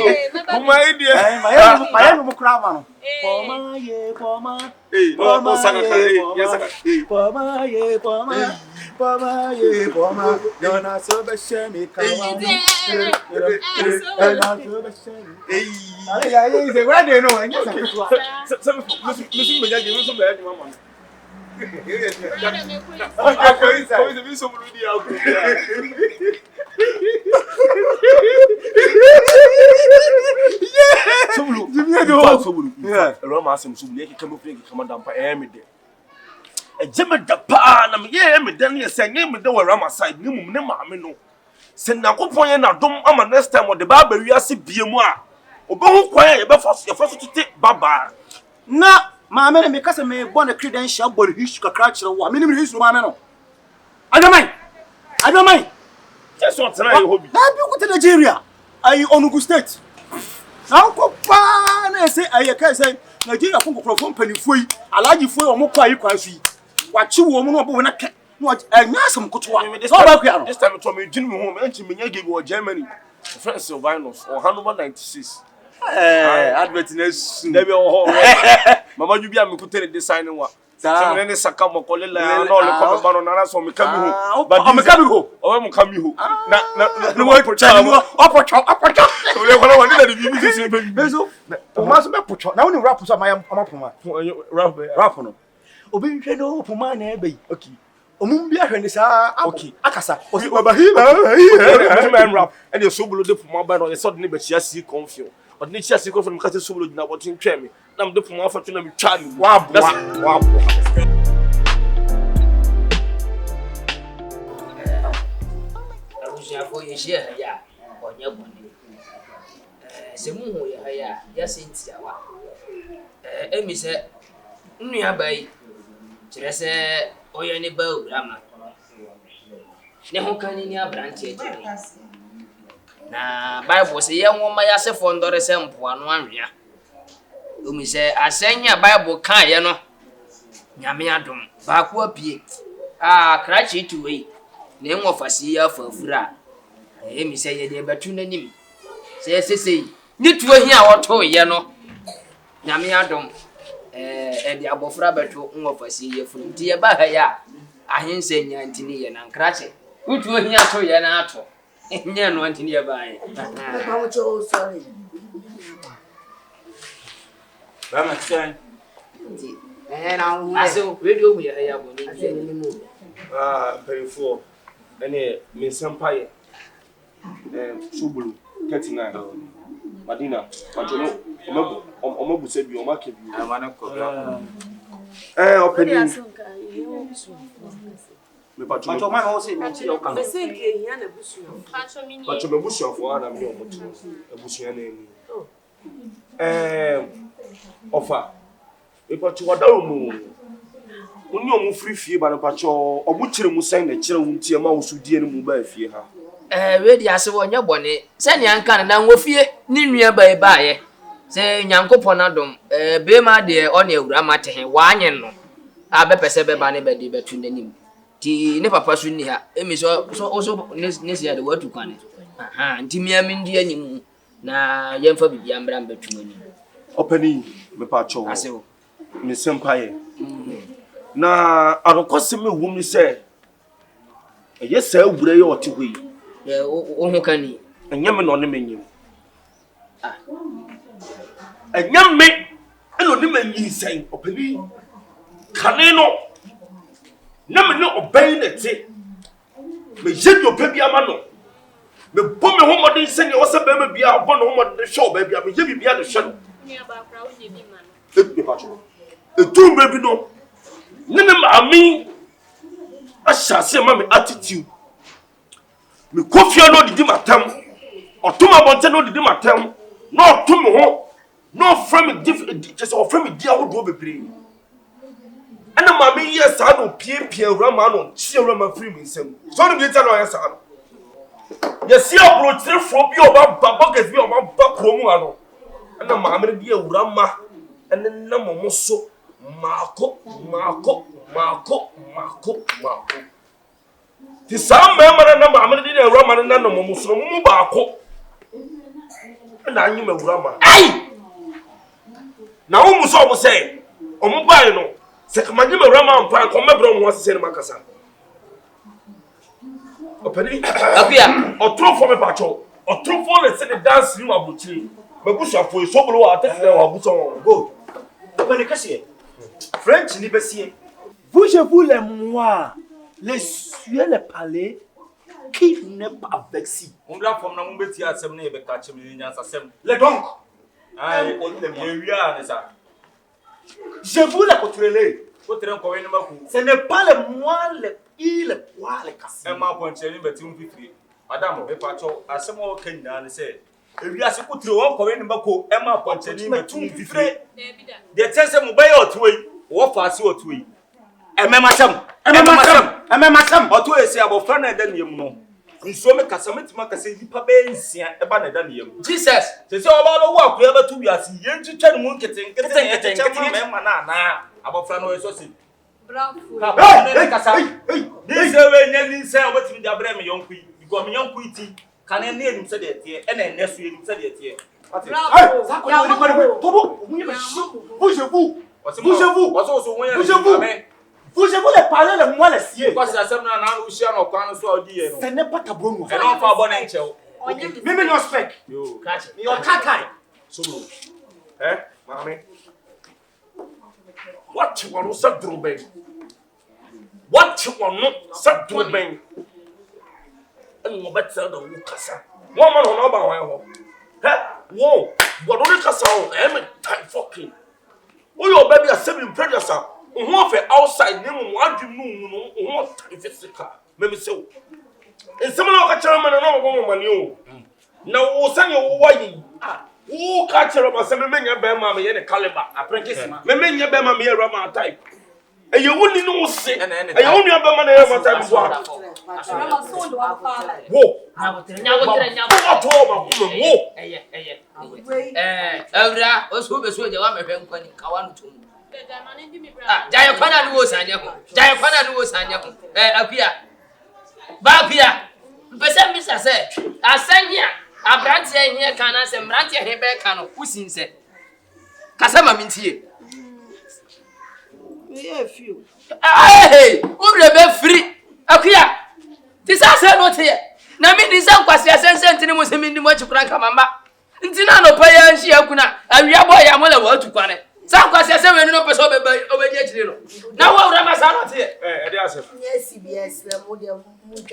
my idea my no kra ma no poma no saka yes saka poma dona so be shemi kawa ay say where dey no anya so me nyage me so be adi mama Rama asem so bi kama firi kama dampa me de ejeme da pa na me ye me de ne se nye me de Rama side ni mum ne maame no se na kopon ye na dom ama next time de ba wi ase biemu a obehu kwan ye be fa so tete baba na maame ne me kase me born a credential body history kakra kire wo me ni history maame no adamai just want try hobby na bi ku te Nigeria ai Onugu state na ko pa na say ai ka say Nigeria ko kokoro panifo yi alaji fo o mo kwa yi kwa su yi wachi wo mo no bo na ka no anya asem kotoa so ba kwa no this time to me dwin me ho me anti me nya give wo Germany France Sylvanus or Hanover 96 advert na su Debi o mama ju bia me kutere design wa se me ne saka mo kolela na o le ko ba no na so me kami ho ba me kami ho o me kami ho na wo pocha o le kola wani na de bibi se be bezo o ma so me pocha na woni rap so ma ya amapoma rap no Obi hwe no puma na ebe. Okay. Omum bi ahwe ni sa. Okay. Akasa. Osi man rap. And you so below the puma ba no, you saw the neighbor chia see confuse. But ni chia see confuse me ka so below na what twin me. Na me the puma fa twin me twa me. Wa. For you share ya on your body. Semu ya since ya wa. Emi se nua bai. Kire se oye ni ba Awurama. Ne ho kan ni abrantie jiri. Na Bible se ye nwoma ya se fondore se mpoa no anwea. Emi se asenya Bible kan ye no. Nyame adom ba ko apie. Krachi tuwe. Ne nwofasi ya fafura. Emi se ye de batu nanim. Se ni tuo hi a woto ye no. Nyame adom de abofra beto nwofasi ye furu. Nti ye ba ha ya ahense nya ntini ye na nkrache. Utuo hi ato ye na ato. Nya no ntini ye ba ye. Sorry. Ba ma tsan. Nti na Aso radio mu ye ya boni. Perifo. Ene me sampaye. Subulu 39 Madina Pajono omabu se bi omake bi amana ko opening me pacho ma no se me ti o kan me se ke hia na busu pacho me busu afo ana me omoto busu ya na eni ofa me pacho wadawo mu oni omu free fie ba no pacho omu kire mu san na kire wu ntie ma wo su die ni mu ba fie ha we di ase wonye bone se ne anka na nwofie ni nua ba baaye se nyankopon adom be ma de ọ na Awurama te he wanye no abepese be ba ne be di betu nanim ti ne papa su ni ha emi so ne sia de watu kwane nti miami ndi anim na yemfa bibi ambra betu nanim openi me pacho ase wo me sempaye na arokose me wum ni se yesa awura ye ote hoi ho kani enyame no ne menyim enyame eno ne menyin sen opani kane no na me ne oban ne te me yedi opa ama no me bom me homodin sen ye wose ba ma bia obo no homodin hwe oba bia me ye bibia de hwe no Nua ba kra wo ne bi ma no e pacho etum baby no nene maami ashase ma me attitude me kofia no didi matam otuma bonte no didi matam no otum ho no from just from me dia wodo bebre ana maami yes ano pie Awurama no chi Awurama free me nsem so no bi tell no yes ano yes ya bro tire from bi oba baba get bi oba ba promo ano ana maami di Awurama ene na momoso Mako. Ti sam na ma di Awurama na no momuso mu baako. Na anyi ma Awurama. Ai! Na wo muso wo say, omu bai no, se ka manyi ma Awurama ampa ko mebro mo asese ne makasa. Openi, akua, otrofo me pacho. Otrofo le se ne dance ni abuchi. Mabusu afo so bolo wa atete wa abuso won. Go. Openi kase. French ni besie. Vous les moi, les suer les palais qui n'est pas vexé. On l'a forme na mo beti asem na e be ka chim ni nyansa sem. Les donc. Ai, on le moi wia na ça. Je vous les contrôler. Contrôler ko wen ma ku. Ce n'est pas les moi les poids les casser. E ma ponche ni beti mo fifiri. Madam be pa cho asem o kan na ne se. E wi ase contrôler won ko wen ma ko e ma ponche ni beti mo fifiri. De tense mo baye otuwe. Wo fa ase otuwe. Emematam oto esi abofra na eda niem no nso me kasa metima kasa nipa be nsia eba na eda niem Jesus se oba no wo akoya batu wiase yentwitwa ne mu nkete me ma na abofra no eso si bravo hey kasa ni se we nya ni se obetimi da bra me yonku yi because me yonku iti kana ne enim se de tie e na eneso enim se de tie bravo ya wo tobo mu ye me bougez-vous Bougez-vous les parler le moi les sier. Parce que ça na na ushia no kwan so odi ye no. Ce n'est pas ta bonne. E no fa bon enche o. Mimi no spec. Yo. Yo kakai. So. Mami. What you want to say to me? What you want to say to me? And you better than you casa. One man on our way. Whoa, what do you casa? I'm time fucking. Oh, your baby are sending predators. One for outside, name one you know, what if it's the car. Maybe so. And someone like a chairman and no woman you. Now, we'll send you why. Who catch her up as a man, your bema, and a caliber. Apprentice, men, your bema, me a Rama type. And you only know say, and you only have a man ever time. Whoa, Elder, was who was with the woman when you come to Diapana was Anya, Diapana was Anya, appear. Babia, Besem Mr. said, I sang here. A branch here can answer branch here back can who sings it. Casama means here. We have few. Hey, we'll be free. Akia, this I said not here. Now, me this was a sense in was in the much of Mama. Intinano pay and she akuna, and your boy am well about to pane. Some was a 7 no person over the now, what Ramas are not here? Yes, CBS, the model. And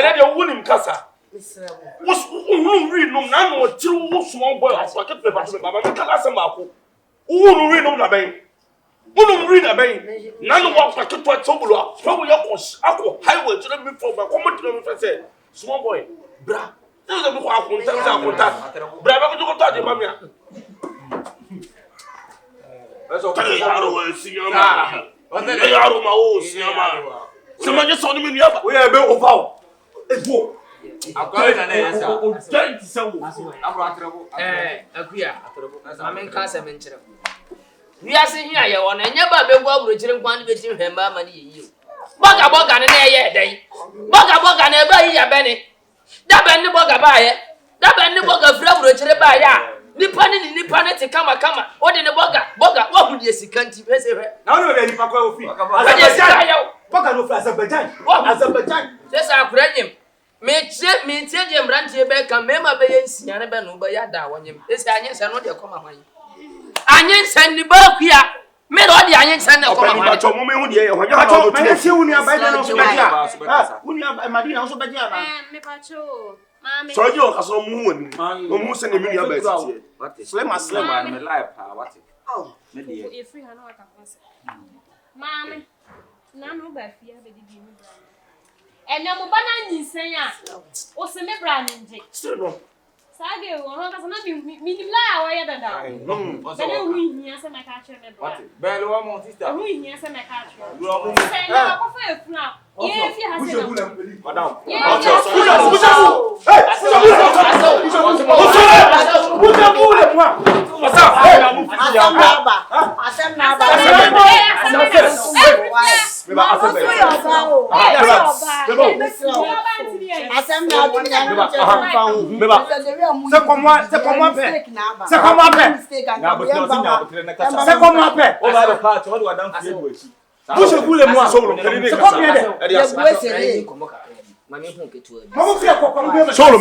then you wouldn't casa. Was read no none or 2 small boys. I kept the Baba. Who read on the bank? Who read a bank? None of us took what Tomula, from your course, highway to the before my common to say, small boy, bra. There's a book of that. Bravo to go to the mamma. That's okay. I see your man. What the hell are my own? Someone just told me we are built of our. It's war. I'm going to answer. I'm in Casa. We are seeing here, you want to never be well with one between him, Mamma, you. Bogga Bogga and a day. Bogga Bogga never hear Benny. That Benny Bogga by it. That Benny Bogga flow with the buyer. Nippon to come. What in the Bogga? What would you see? Can't you say? Now, no, any Paco fee. Bogga no Azerbaijan. What Azerbaijan? Yes, I'll bring him. Me tell him, Ranty back and Mamma Bay and Sienna Benu by Yada on him. This Agnes are not your common. Agnes and the Burg here. Made all the Agnes and the common. But your woman, you are so you are some moon. Almost an immediate slim and my life. What? Oh, if we are not a Mammy, none of that fear. And no banana is saying, or some branding. Still no. Sage, or not as nothing, meaning lie than that. No, we hear some catcher. Bello, my sister, we hear some catcher. You are now. Yes, you have Madame. Puxa o bule moi solo, c'est combien de? Solo,